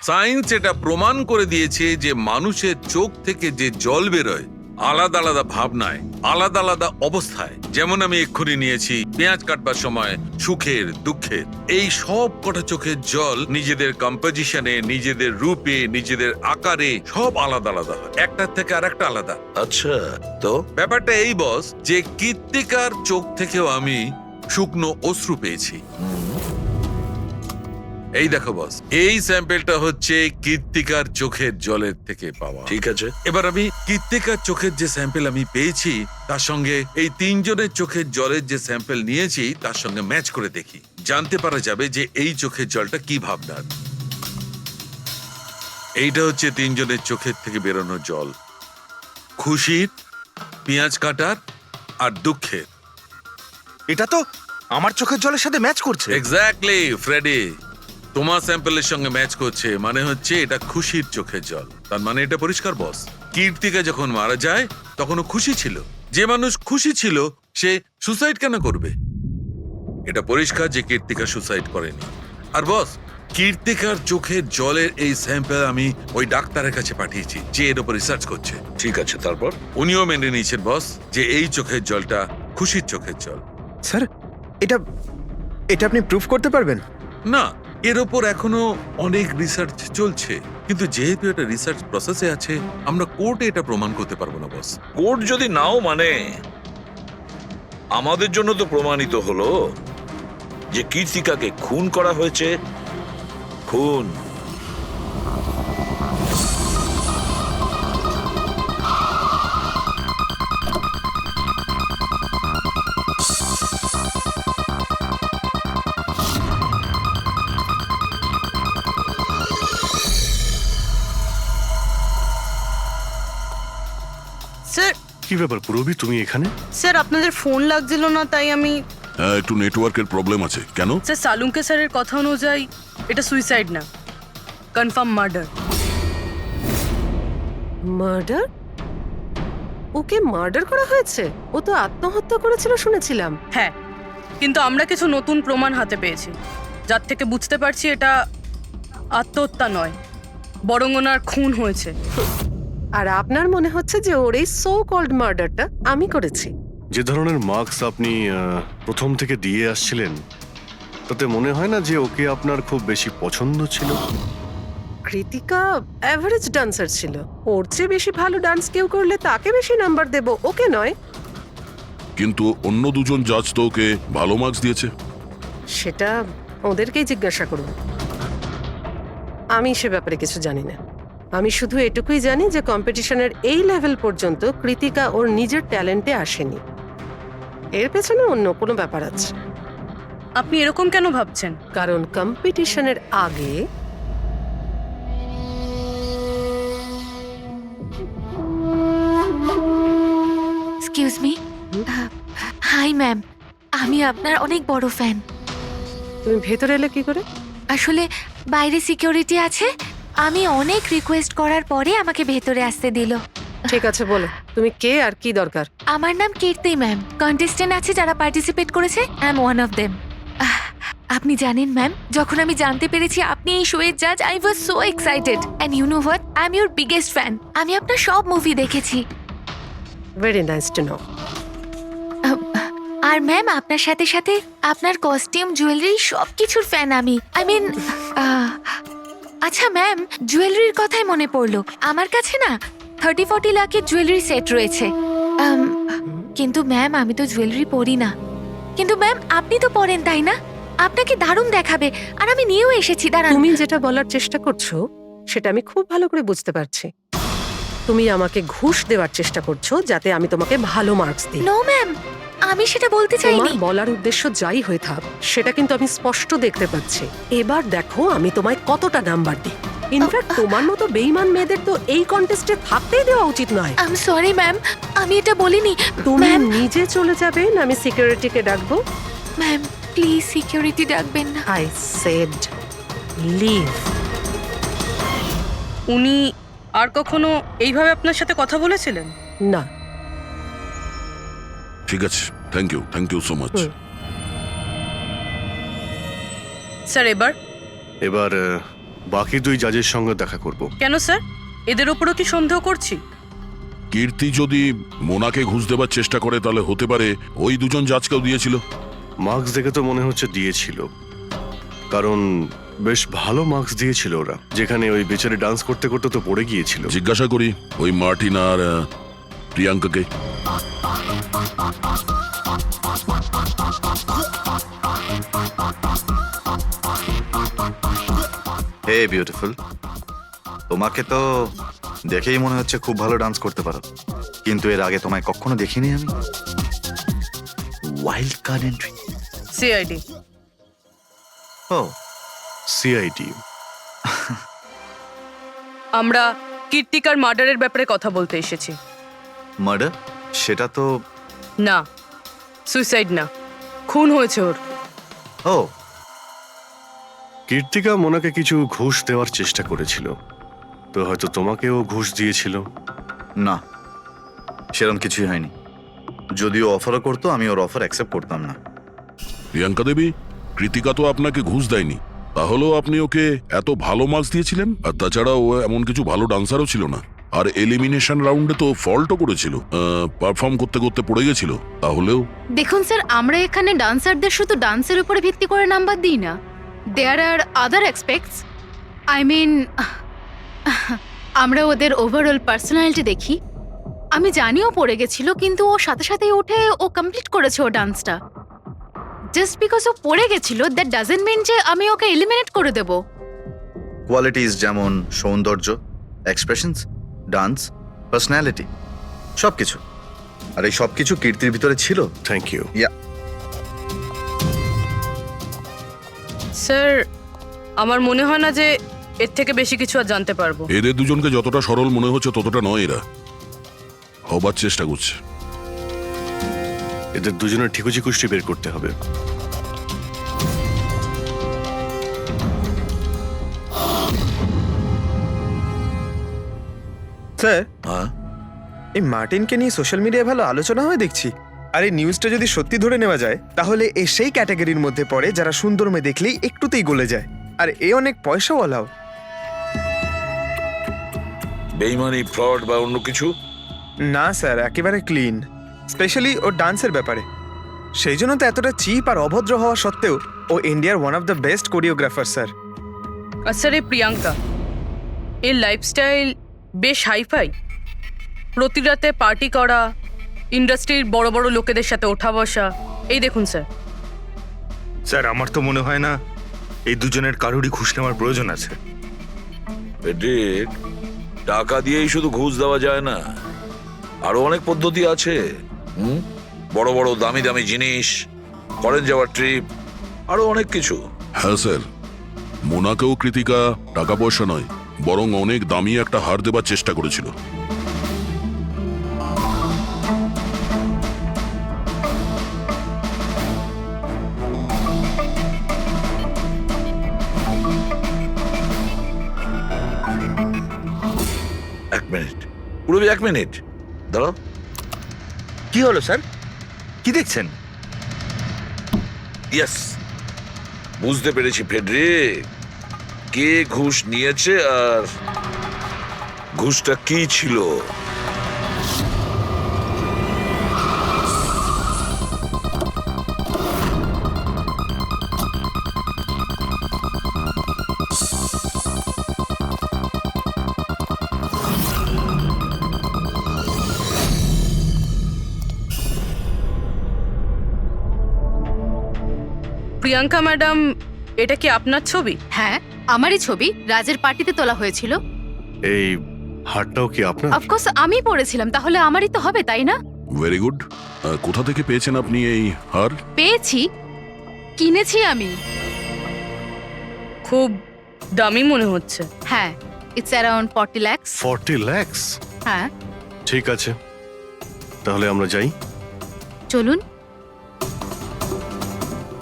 সায়েন্স এটা প্রমাণ করে দিয়েছে যে মানুষের চোখ থেকে যে জল বেরোয় আলাদা আলাদা ভাবনায়, আলাদা আলাদা অবস্থায়। যেমন আমি এক্ষুনি নিয়েছি পেঁয়াজ কাটবার সময় সুখের, দুঃখের, এই সব কটা চোখের জল নিজেদের কম্পোজিশনে, নিজেদের রূপে, নিজেদের আকারে সব আলাদা আলাদা হয়, একটার থেকে আর একটা আলাদা। আচ্ছা, তো ব্যাপারটা এই বস যে কৃত্তিকার চোখ থেকেও আমি শুকনো অশ্রু পেয়েছি। এই দেখো বস, এই স্যাম্পেলটা হচ্ছে কৃত্তিকার চোখের জলের থেকে পাওয়া। ঠিক আছে, এবার আমি কৃত্তিকার চোখের যে স্যাম্পেল আমি পেয়েছি তার সঙ্গে এই তিনজনের চোখের জলের যে স্যাম্পেল নিয়েছি তার সঙ্গে ম্যাচ করে দেখি, জানতে পারা যাবে যে এই চোখের জলটা কি ভাবনার। এইটা হচ্ছে তিনজনের চোখের থেকে বেরোনো জল, খুশির, পেঁয়াজ কাটার আর দুঃখের। এটা তো আমার চোখের জলের সাথে ম্যাচ করছে। এক্স্যাক্টলি ফ্রেডি, তোমার স্যাম্পলের সঙ্গে ম্যাচ করছে, মানে হচ্ছে এটা খুশির চোখের জল। তার মানে এটা পরিষ্কার বস, কীর্তিকা যখন মারা যায় তখন ও খুশি ছিল। যে মানুষ খুশি ছিল সে সুসাইড কেন করবে? এটা পরিষ্কার যে কীর্তিকা সুসাইড করেনি। আর বস, কীর্তিকার চোখের জলের এই স্যাম্পল আমি ওই ডাক্তারের কাছে পাঠিয়েছি যে এর উপর রিসার্চ করছে। ঠিক আছে, তারপর? উনিও মেনে নিয়েছেন বস যে এই চোখের জলটা খুশির চোখের জল। স্যার, এটা এটা আপনি প্রুফ করতে পারবেন? না, এর ওপর এখনো অনেক রিসার্চ চলছে, কিন্তু যেহেতু এটা রিসার্চ প্রসেসে আছে আমরা কোর্টে এটা প্রমাণ করতে পারবো না বস। কোর্ট যদি নাও মানে, আমাদের জন্য তো প্রমাণিত হলো যে কীর্তিকাকে খুন করা হয়েছে। খুন। স্যার। কি ব্যাপার পুরবি, তুমি এখানে? স্যার আপনাদের ফোন লাগছিল না তাই আমি। হ্যাঁ, একটু নেটওয়ার্কের প্রবলেম আছে। কেন? স্যার সালুঙ্কে স্যারের কথা অনুযায়ী এটা সুইসাইড না, কনফার্ম মার্ডার। মার্ডার? ওকে মার্ডার করা হয়েছে? ও তো আত্মহত্যা করেছিল শুনেছিলাম। হ্যাঁ, কিন্তু আমরা কিছু নতুন প্রমাণ হাতে পেয়েছি যার থেকে বুঝতে পারছি এটা আত্মহত্যা নয়, বরং ওনার খুন হয়েছে। আর আপনার মনে হচ্ছে যে ওর এই সো কল্ড মার্ডারটা আমি করেছি? যে ধরনের মার্কস আপনি প্রথম থেকে দিয়ে আসছিলেন তাতে মনে হয় না যে ওকে আপনার খুব বেশি পছন্দ ছিল। কৃতিকা অ্যাভারেজ ডান্সার ছিল, ওর চেয়ে বেশি ভালো ডান্স কেউ করলে তাকে বেশি নাম্বার দেব, ওকে নয়। কিন্তু অন্য দুজন জাজ তো ওকে ভালো মার্কস দিয়েছে। সেটা ওদেরকেই জিজ্ঞাসা করুন, আমি সে ব্যাপারে কিছু জানি না। আমি শুধু এটুকুই জানি যে কম্পিটিশনের এই লেভেল পর্যন্ত কৃতিকা ওর নিজের ট্যালেন্টে আসেনি, এর পেছনে অন্য কোনো ব্যাপার আছে। আপনি এরকম কেন ভাবছেন? কারণ কম্পিটিশনের আগে এক্সকিউজ মি। হাই ম্যাম, আমি আপনার অনেক বড় ফ্যান। তুমি ভেতরে এলে কি করে? আসলে বাইরে সিকিউরিটি আছে, আমি অনেক রিকোয়েস্ট করার পরে আমাকে ভেতরে আসতে দিল। ঠিক আছে, বলো তুমি কে আর কি দরকার? আমার নাম কীর্তি ম্যাম, কন্টেস্টেন্ট আছে যারা পার্টিসিপেট করেছে, I am one of them. আপনি জানেন ম্যাম, যখন আমি জানতে পেরেছি আপনি এই শোয়ের জাজ, I was so excited. And you know what, I am your biggest fan. আমি আপনার সব মুভি দেখেছি। Very nice to know. আর ম্যাম, আপনার সাথে সাথে আপনার কস্টিউম, জুয়েলারি সব কিছুর ফ্যান আমি। আই মিন, আচ্ছা ম্যাম, জুয়েলারির কথাই মনে পড়লো। আমার কাছে না 30-40 লাখের জুয়েলারি সেট রয়েছে। কিন্তু ম্যাম, আমি তো জুয়েলারি পরি না। কিন্তু ম্যাম, আপনি তো পরেন, তাই না? আপনাকে দারুণ দেখাবে। আর আমি নিয়েও এসেছি। দাঁড়ান। তুমি যেটা বলার চেষ্টা করছো সেটা আমি খুব ভালো করে বুঝতে পারছি। তুমি আমাকে ঘুষ দেওয়ার চেষ্টা করছো যাতে আমি তোমাকে ভালো মার্কস দিই। নো ম্যাম, আমি সেটা বলতে চাইনি। তোমার বলার উদ্দেশ্য যাই হয়ে থাক, সেটা কিন্তু আমি স্পষ্ট দেখতে পাচ্ছি। এবার দেখো আমি তোমায় কতটা নাম্বার দিই। ইনফ্যাক্ট তোমার মতো বেইমান মেয়েদের তো এই কন্টেস্টে থাকতেই দেওয়া উচিত নয়। আই এম সরি ম্যাম, আমি এটা বলিনি। তুমি নিজে চলে যাবে না আমি সিকিউরিটিকে ডাকবো? ম্যাম প্লিজ সিকিউরিটি ডাকবেন না। I said leave. উনি আর কখনো এইভাবে আপনার সাথে কথা বলেছিলেন? না। ঠিক আছে, thank you so much. Sir এবার বাকি দুই জাজের সঙ্গে দেখা করব। কেন স্যার, এদের ওপরও কি সন্দেহ করছি? কীর্তি যদি মোনাকে ঘুষ দেবার চেষ্টা করে তাহলে হতে পারে ওই দুজন জাজকেও দিয়েছিল। মার্কস দেখে তো মনে হচ্ছে দিয়েছিল, কারণ বেশ ভালো মার্কস দিয়েছিল ওরা। যেখানে ওই বেচারি ডান্স করতে করতে তো পড়ে গিয়েছিল। জিজ্ঞাসা করি ওই মার্টিন আর প্রিয়াঙ্কাকে। হে বিউটিফুল, তোমাকে তো দেখেই মনে হচ্ছে খুব ভালো ডান্স করতে পারো, কিন্তু এর আগে তোমায় কখনো দেখিনি আমি। Wild card entry. সিআইডি। ও সিআইডি। আমরা কীর্তিকার মার্ডারের ব্যাপারে কথা বলতে এসেছি। মার্ডার? সেটা তো না, সুইসাইড না, খুন হয়েছে ওর। ও, কীর্তিকা মোনাকে কিছু ঘুষ দেওয়ার চেষ্টা করেছিল, তো হয়তো তোমাকেও ঘুষ দিয়েছিল। না, সেরকম কিছুই হয়নি। যদিও অফারও করতো, আমি ওর অফার অ্যাকসেপ্ট করতাম না। প্রিয়াঙ্কা দেবী, কৃতিকা তো আপনাকে ঘুষ দেয়নি, তাহলেও আপনি ওকে এত ভালো মার্কস দিয়েছিলেন। আর তাছাড়া ও এমন কিছু ভালো ডান্সারও ছিল না, আর এলিমিনেশন রাউন্ডে তো ফল্টও করেছিল, পারফর্ম করতে করতে পড়ে গেছিল। তাহলেও দেখুন স্যার, আমরা এখানে ডান্সারদের শুধু ডান্সের উপরে ভিত্তি করে নাম্বার দিই না। দেয়ার আর আদার এক্সপেক্টস। আই মিন, আমরা ওদের ওভারঅল পার্সোনালিটি দেখি। আমি জানিও পড়ে গেছিল, কিন্তু ও সাথে সাথেই উঠে ও কমপ্লিট করেছে ও ডান্সটা। জাস্ট বিকজ ও পড়ে গেছিল, দ্যাট ডাজন্ট মিন যে আমি ওকে এলিমিনেট করে দেব। কোয়ালিটিস যেমন সৌন্দর্য, এক্সপ্রেশনস, ডান্স, পার্সোনালিটি, সবকিছু। আর এই সবকিছু কীর্তির ভিতরে ছিল। Thank you. স্যার, আমার মনে হয় না যে এর থেকে বেশি কিছু আর জানতে পারবো। এদের দুজনকে যতটা সরল মনে হচ্ছে ততটা নয়, এরা হবার চেষ্টা করছে। এদের দুজনের ঠিকুজি কুষ্টি বের করতে হবে। স্যার, এই মার্টিনকে নিয়ে সোশ্যাল মিডিয়ায় ভালো আলোচনা হয় দেখছি। আর এই নিউজটা যদি সত্যি ধরে নেওয়া যায়, তাহলে এ সেই ক্যাটাগরির মধ্যে পড়ে যারা সুন্দর মেয়ে দেখলেই একটুতেই গলে যায়। আর এ অনেক পয়সাওয়ালাও। বেইমানি, ফ্রড বা অন্য কিছু? না স্যার, একেবারে ক্লিন। স্পেশালি ওর ডান্সের ব্যাপারে। সেই জন্য তো এতটা চিপ আর অভদ্র হওয়া সত্ত্বেও ও ইন্ডিয়ার one of the best choreographer sir. আর স্যার, এই প্রিয়াঙ্কা, এর লাইফস্টাইল বেশ হাইফাই। প্রতি রাতে পার্টি করা, ইন্ডাস্ট্রির বড় বড় লোকেদের সাথে ওঠা বসা। এই দেখুন স্যার। স্যার, আমার তো মনে হয় না এই দুজনের কারোরই ঘুষ নেওয়ার প্রয়োজন আছে। টাকা দিয়েই শুধু ঘুষ দেওয়া যায় না, আরো অনেক পদ্ধতি আছে। বড় বড় দামি দামি জিনিস, ফরেন যাওয়ার ট্রিপ, আরো অনেক কিছু। হ্যাঁ স্যার, মোনাকেও কৃতিকা টাকা পয়সা নয়, বরং অনেক দামি একটা হার দেবার চেষ্টা করেছিল। এক মিনিট, পুরো 1 মিনিট দাঁড়াও। কি হলো স্যার? কি দেখছেন? ইয়েস, বুঝতে পেরেছি ফেডরিক, কে ঘুষ নিয়েছে আর ঘুষটা কি ছিল। প্রিয়াঙ্কা ম্যাডাম, এটা কি আপনার ছবি? হ্যাঁ, আমারই ছবি, রাজের পার্টিতে তোলা হয়েছিল। এই হারটাও কি আপনার? অফকোর্স আমি পড়েছিলাম, তাহলে আমারই তো হবে, তাই না? Very good. কোথা থেকে পেয়েছেন আপনি এই হার? পেয়েছি, কিনেছি আমি। খুব দামি মনে হচ্ছে। হ্যাঁ, ইটস অ্যারাউন্ড 40 লাখ। 40 লাখ? হ্যাঁ। ঠিক আছে, তাহলে আমরা যাই। চলুন।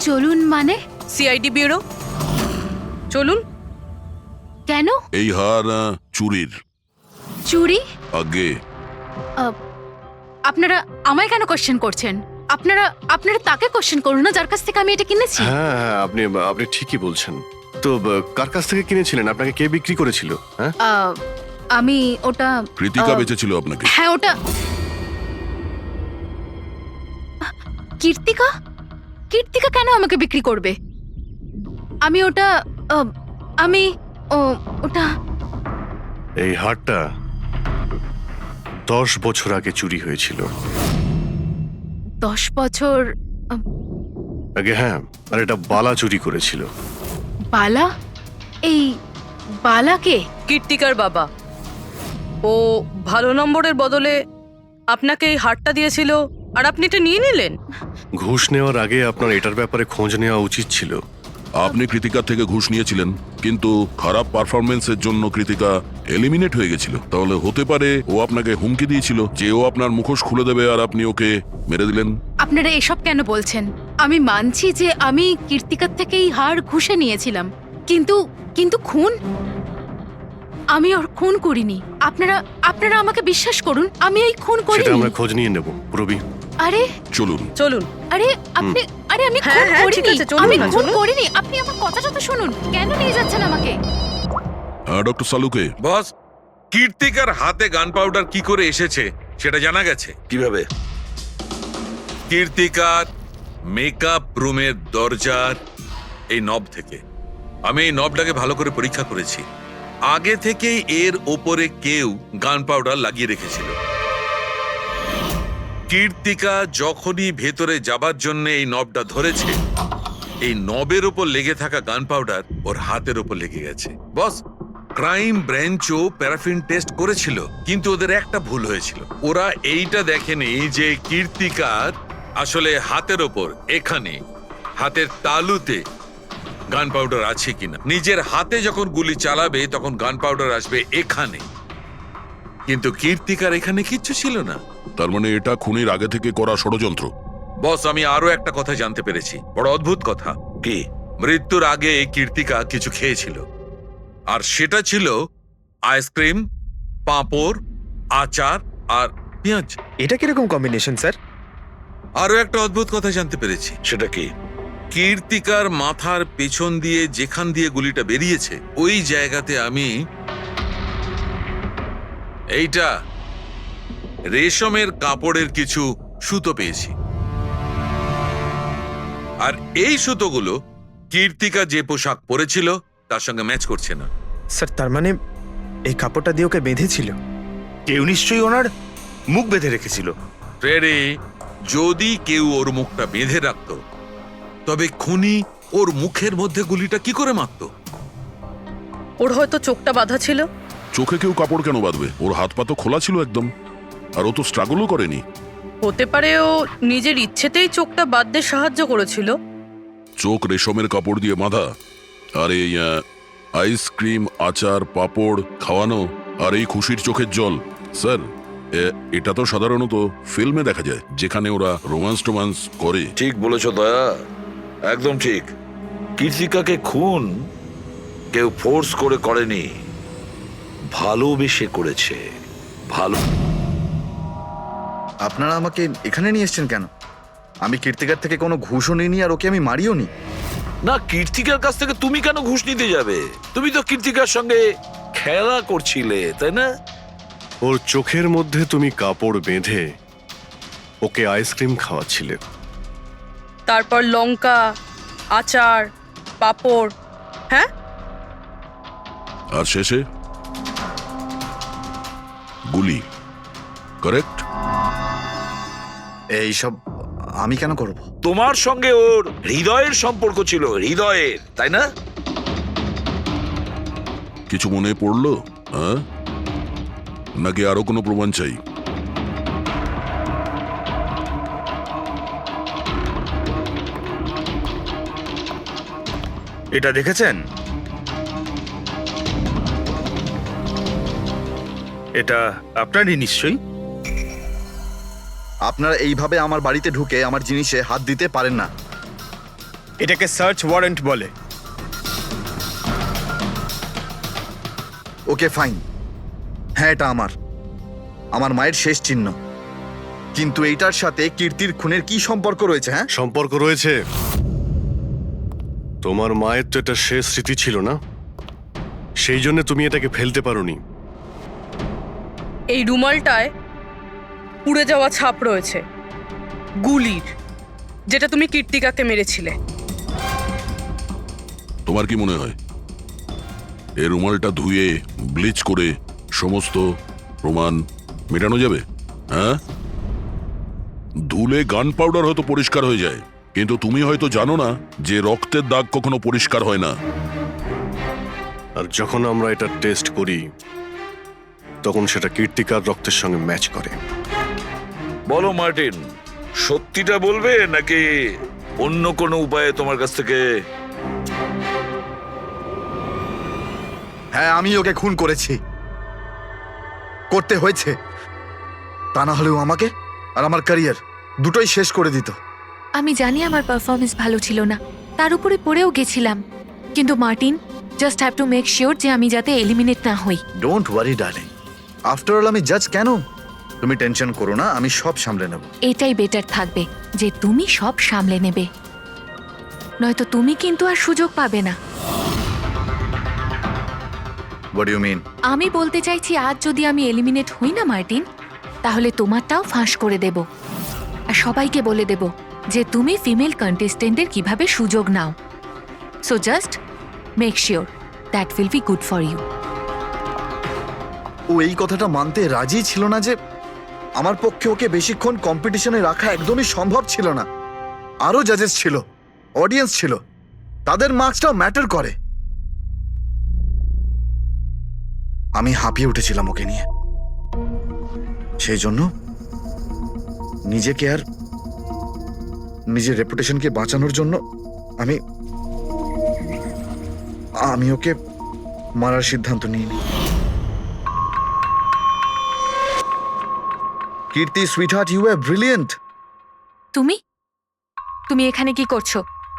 চলুন মানে? সিআইডি ব্যুরো চলুন। কেন? এই হার চুরির। চুরি? আগে আপনারা আমায় কেন কোশ্চেন করছেন? আপনারা তাকে কোশ্চেন করুন না, যার কাছ থেকে আমি এটা কিনেছি। হ্যাঁ, আপনি ঠিকই বলছেন। তো কার কাছ থেকে কিনেছিলেন? আপনাকে কে বিক্রি করেছিল? হ্যাঁ, আমি ওটা কৃতিকা বেচেছিল আপনাকে। হ্যাঁ, ওটা কীর্তিকা। কীর্তিকা কেন আমাকে বিক্রি করবে? আমি ওটা ওটা এই হারটা 10 বছর আগে চুরি হয়েছিল। 10 বছর আগে? হ্যাঁ, আর এটা বালা চুরি করেছিল। বালা? এই বালাকে? কীর্তিকার বাবা। ও ভালো নম্বরের বদলে আপনাকে এই হারটা দিয়েছিল আর আপনি এটা নিয়ে নিলেন। ঘুষ নেওয়ার আগে আপনার এটার ব্যাপারে খোঁজ নেওয়া উচিত ছিল। আপনি কৃতিকার থেকে ঘুষ নিয়েছিলেন, কিন্তু খারাপ পারফরমেন্সের জন্য কৃতিকা এলিমিনেট হয়ে গেছিল। তাহলে হতে পারে ও আপনাকে হুমকি দিয়েছিল যে ও আপনার মুখোশ খুলে দেবে আর আপনি ওকে মেরে দিলেন। আপনারা এসব কেন বলছেন? আমি মানছি যে আমি কীর্তিকার থেকে এই হার ঘুষে নিয়েছিলাম, কিন্তু খুন? আমি ওর খুন করিনি। আপনারা আমাকে বিশ্বাস করুন, আমি এই খুন সেটা করিনি। আমরা খোঁজ নিয়ে নেব রবি। আরে চলুন। আরে আমি হ্যাঁ, খুন হ্যাঁ, ঠিক করিনি। আছে, চলুন আমি না, খুন চলুন। করিনি। আপনি আমার কথাটা তো শুনুন। কেন নিয়ে যাচ্ছেন আমাকে? হ্যাঁ, ডক্টর সালুকে। বস, কীর্তিকার হাতে গান পাউডার কি করে এসেছে সেটা জানা গেছে। কিভাবে? কীর্তিকার মেকআপ রুমের দরজার এই নব থেকে। আমি এই নবটাকে ভালো করে পরীক্ষা করেছি। আগে থেকেই এর ওপরে কেউ গান পাউডার লাগিয়ে রেখেছিল। কীর্তিকা যখনই ভেতরে যাবার জন্য এই নবটা ধরেছে, এই নবের ওপর লেগে থাকা গান পাউডার ওর হাতের ওপর লেগে গেছে। বস, ক্রাইম ব্রাঞ্চও প্যারাফিন টেস্ট করেছিল, কিন্তু ওদের একটা ভুল হয়েছিল। ওরা এইটা দেখেনি যে কীর্তিকার আসলে হাতের ওপর, এখানে হাতের তালুতে গান পাউডার আছে কিনা। নিজের হাতে যখন গুলি চালাবে তখন গান পাউডার আসবে এখানে, কিন্তু কীর্তিকার এখানে কিচ্ছু ছিল না। তার মানে এটা খুনের আগে থেকে করা ষড়যন্ত্র। বস, আমি আরো একটা কথা জানতে পেরেছি, বড় অদ্ভুত কথা। কি? মৃত্যুর আগে কীর্তিকা কিছু খেয়েছিল, আর সেটা ছিল আইসক্রিম, পাঁপড়, আচার আর পেঁয়াজ। এটা কিরকম কম্বিনেশন স্যার? আরো একটা অদ্ভুত কথা জানতে পেরেছি। সেটা কি? কীর্তিকার মাথার পেছন দিয়ে যেখান দিয়ে গুলিটা বেরিয়েছে ওই জায়গাতে আমি এইটা রেশমের কাপড়ের কিছু সুতো পেয়েছি, আর এই সুতোগুলো কীর্তিকা যে পোশাক পরেছিল তার সঙ্গে ম্যাচ করছে না। স্যার, তার মানে এই কাপড়টা দিয়ে ওকে বেঁধেছিল? কেউ নিশ্চয়ই ওনার মুখ বেঁধে রেখেছিল। ফ্রেডি, যদি কেউ ওর মুখটা বেঁধে রাখতো তবে খুনি ওর মুখের মধ্যে গুলিটা কি করে মারত? ওর হয়তো চোখটা বাঁধা ছিল। চোখে কেউ কাপড় কেন বাঁধবে? ওর হাত পা তো খোলা ছিল একদম, আর ও তো স্ট্রাগলও করেনি। হতে পারে ও নিজের ইচ্ছেতেই চোখটা বাঁধতে সাহায্য করেছিল। চোখ রেশমের কাপড় দিয়ে বাঁধা, আর এই আইসক্রিম, আচার, পাঁপড় খাওয়ানো, আর এই খুশির চোখের জল। স্যার, এটা তো সাধারণত ফিল্মে দেখা যায়, যেখানে ওরা রোমান্স করে। ঠিক বলেছো দয়া, একদম ঠিক। কীর্তিকাকে খুন কেউ ফোর্স করে করেনি, ভালোবেসে করেছে। ভালো। আপনারা আমাকে এখানে নিয়ে এসেছেন কেন? আমি কীর্তিকার থেকে কোনো ঘুষও নিইনি, আর ওকে আমি মারিও নি। না, কীর্তিকার কাছ থেকে তুমি কেন ঘুষ নিতে যাবে? তুমি তো কীর্তিকার সঙ্গে খেলা করছিলে, তাই না? ওর চোখের মধ্যে তুমি কাপড় বেঁধে ওকে আইসক্রিম খাওয়াচ্ছিলে। তারপর লঙ্কা, আচার, পাঁপড়। হ্যাঁ, আর শেষে গুলি, কারেক্ট? এইসব আমি কেন করব? তোমার সঙ্গে ওর হৃদয়ের সম্পর্ক ছিল, হৃদয়ের, তাই না? কিছু মনে পড়লো? হ্যাঁ, নাকি আরো কোনো প্রমাণ চাই? এটা দেখেছেন? এটা আপনারই নিশ্চয়ই। আপনারা এইভাবে আমার বাড়িতে ঢুকে আমার জিনিসে হাত দিতে পারেন না। এটাকে সার্চ ওয়ারেন্ট বলে। ওকে ফাইন, হ্যাঁ এটা আমার মায়ের শেষ চিহ্ন। কিন্তু এইটার সাথে কীর্তির খুনের কি সম্পর্ক রয়েছে? হ্যাঁ, সম্পর্ক রয়েছে। তোমার মায়ের তো এটা শেষ স্মৃতি ছিল না, সেই জন্য তুমি এটাকে ফেলতে পারোনি। এই রুমালটায় পুড়ে যাওয়া ছাপ রয়েছে, গুলির, যেটা তুমি কীর্তিকাকে মেরেছিলে। তোমার কি মনে হয় এই রুমালটা ধুয়ে ব্লিচ করে সমস্ত প্রমাণ মেটানো যাবে? হ্যাঁ, ধুলে গান পাউডার হয়তো পরিষ্কার হয়ে যায়, কিন্তু তুমি হয়তো জানো না যে রক্তের দাগ কখনো পরিষ্কার হয় না। আর যখন আমরা এটা টেস্ট করি তখন সেটা কীর্তিকার রক্তের সঙ্গে ম্যাচ করে। বলো মার্টিন, সত্যিটা বলবে নাকি অন্য কোনো উপায়ে তোমার কাছ থেকে? হ্যাঁ, আমি ওকে খুন করেছি, করতে হয়েছে। তা না হলেও আমাকে আর আমার ক্যারিয়ার দুটোই শেষ করে দিত। আমি জানি আমার পারফরমেন্স ভালো ছিল না, তার উপরে পড়েও গেছিলাম, কিন্তু Martin, just have to make sure যে আমি যাতে এলিমিনেট না হই। Don't worry darling, after all আমি জাজ কেন? তুমি টেনশন করো না, আমি সব সামলে নেব। এটাই বেটার থাকবে যে তুমি সব সামলে নেবে, নয়তো তুমি কিন্তু আর সুযোগ পাবে না। What you mean? আমি বলতে চাইছি, আজ যদি আমি এলিমিনেট হই না মার্টিন, তাহলে তোমারটাও ফাঁস করে দেব, আর সবাইকে বলে দেব যে তুমি ফিমেল কন্টেস্টেন্টের কিভাবে সুযোগ নাও। So just make sure that will be good for you. ও এই কথাটা মানতে রাজি ছিল না যে আমার পক্ষে ওকে বেশিক্ষণ কম্পিটিশনে রাখা একদমই সম্ভব ছিল না। আরো জাজেস ছিল, অডিয়েন্স ছিল, তাদের মার্কসটাও ম্যাটার করে। আমি হাঁপিয়ে উঠেছিলাম ওকে নিয়ে, সেই জন্য নিজেকে আর নিজের রেপুটেশনকে বাঁচানোর জন্য আমি ওকে মারার সিদ্ধান্ত নিইনি। কীর্তি সুইটহার্ট, ইউ আর ব্রিলিয়েন্ট। তুমি এখানে কি করছো?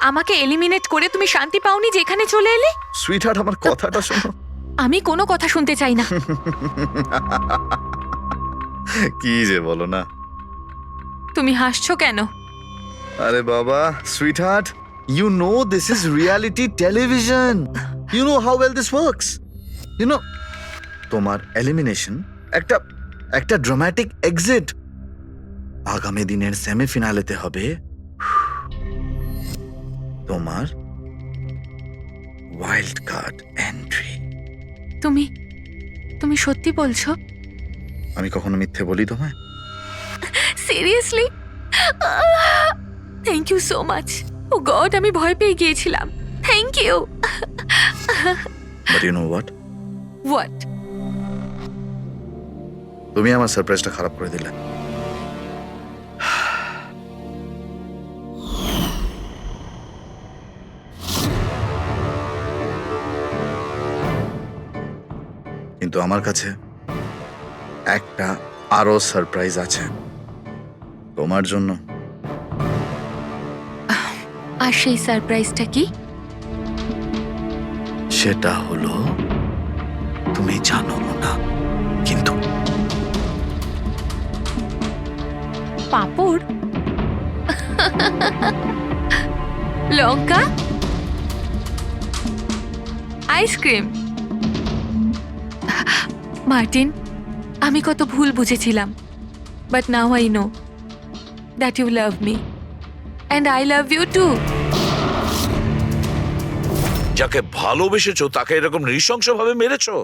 আমাকে এলিমিনেট করে তুমি শান্তি পাওনি যে এখানে চলে এলে? সুইটহার্ট, আমার কথাটা শোনো। আমি কোনো কথা শুনতে চাই না। কি যে বলো না। তুমি হাসছো কেন? আরে বাবা, sweetheart, you know this is reality television. You know how well this works. You know, তোমার এলিমিনেশন একটা ড্রামাটিক এক্সিট। আগামী দিনের সেমিফিনালেতে হবে তোমার ওয়াইল্ড কার্ড এন্ট্রি। তুমি সত্যি বলছো? আমি কখনো মিথ্যে বলি তোমায়? Seriously? Thank you so much. Oh god, আমি ভয় পেয়ে গিয়েছিলাম। Thank you. But you know what? What? তুমি আমার সারপ্রাইজটা খারাপ করে দিলে। কিন্তু আমার কাছে একটা আরো সারপ্রাইজ আছে তোমার জন্য। আর সেই সারপ্রাইজটা কি? সেটা হলো, তুমি জানো না, কিন্তু পাঁপড়, লঙ্কা, আইসক্রিম। মার্টিন, আমি কত ভুল বুঝেছিলাম, but now I know that you love me and I love you too. যাকে ভালোবেসেছো তাকে এরকম নৃশংস ভাবে মেরেছো?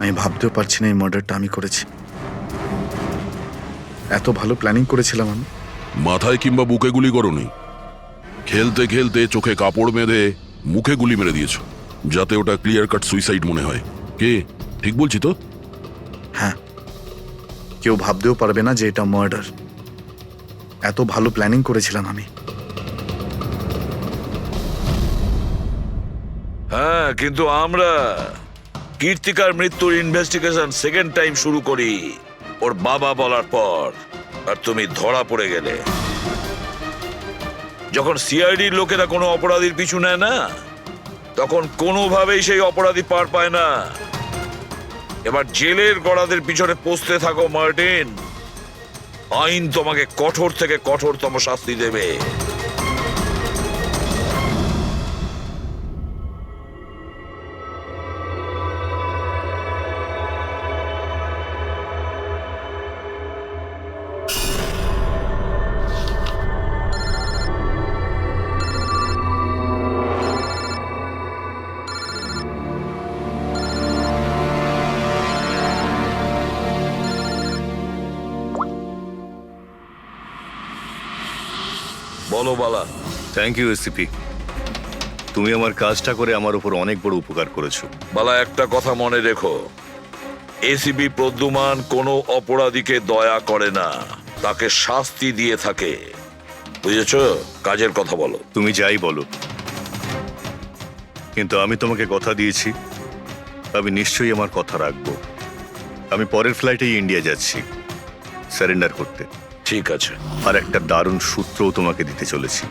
আমি ভাবতেও পারছি না এই মার্ডারটা আমি করেছি। এত ভালো প্ল্যানিং করেছিলাম আমি। মাথায় কিংবা বুকে গুলি করোনি, খেলতে খেলতে চোখে কাপড় বেঁধে মুখে গুলি মেরে দিয়েছো, যাতে ওটা ক্লিয়ার কাট সুইসাইড মনে হয়। কে ঠিক বলছি তো? হ্যাঁ, কেউ ভাবতেও পারবে না যে এটা মার্ডার। এত ভালো প্ল্যানিং করেছিলাম আমি। হ্যাঁ, কিন্তু আমরা কীর্তিকার মৃত্যুর ইনভেস্টিগেশন সেকেন্ড টাইম শুরু করি ওর বাবা বলার পর, আর তুমি ধরা পড়ে গেলে। যখন সিআইডির লোকেরা কোনো অপরাধীর পিছু নেয় না, তখন কোনোভাবেই সেই অপরাধী পার পায় না। এবার জেলের গড়াদের পিছনে পৌঁছতে থাকো মার্টিন। আইন তোমাকে কঠোর থেকে কঠোরতম শাস্তি দেবে। বলো বালা। থ্যাংক ইউ এসিপি, তুমি আমার কাজটা করে আমার উপর অনেক বড় উপকার করেছো। বালা, একটা কথা মনে রেখো, এসিবি প্রদ্যুমান কোনো অপরাধীকে দয়া করে না, তাকে শাস্তি দিয়ে থাকে। বুঝেছো? কাজের কথা বলো। তুমি যাই বলো, কিন্তু আমি তোমাকে কথা দিয়েছি, আমি নিশ্চয়ই আমার কথা রাখবো। আমি পরের ফ্লাইটেই ইন্ডিয়া যাচ্ছি সারেন্ডার করতে। ঠিক আছে। আর একটা দারুণ সূত্রও তোমাকে দিতে চলেছি,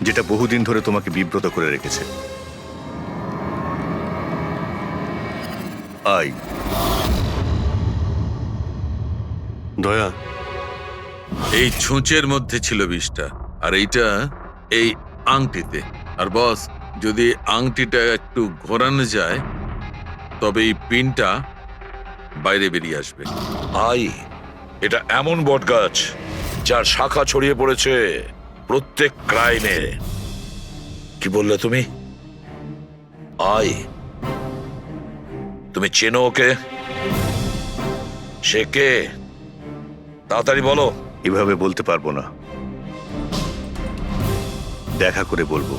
যেটা বহুদিন ধরে তোমাকে বিব্রত করে রেখেছে। আই দয়া, এই ছুঁচের মধ্যে ছিল বিষটা, আর এইটা এই আংটিতে। আর বস, যদি আংটিটা একটু ঘোরানো যায় তবে এই পিনটা বাইরে বেরিয়ে আসবে। আই, এটা এমন বটগাছ যার শাখা ছড়িয়ে পড়েছে প্রত্যেক ক্রাইমে। কি বললে তুমি? আই, তুমি চেনো ওকে? সে কে? তাড়াতাড়ি বলো। এভাবে বলতে পারবো না, দেখা করে বলবো।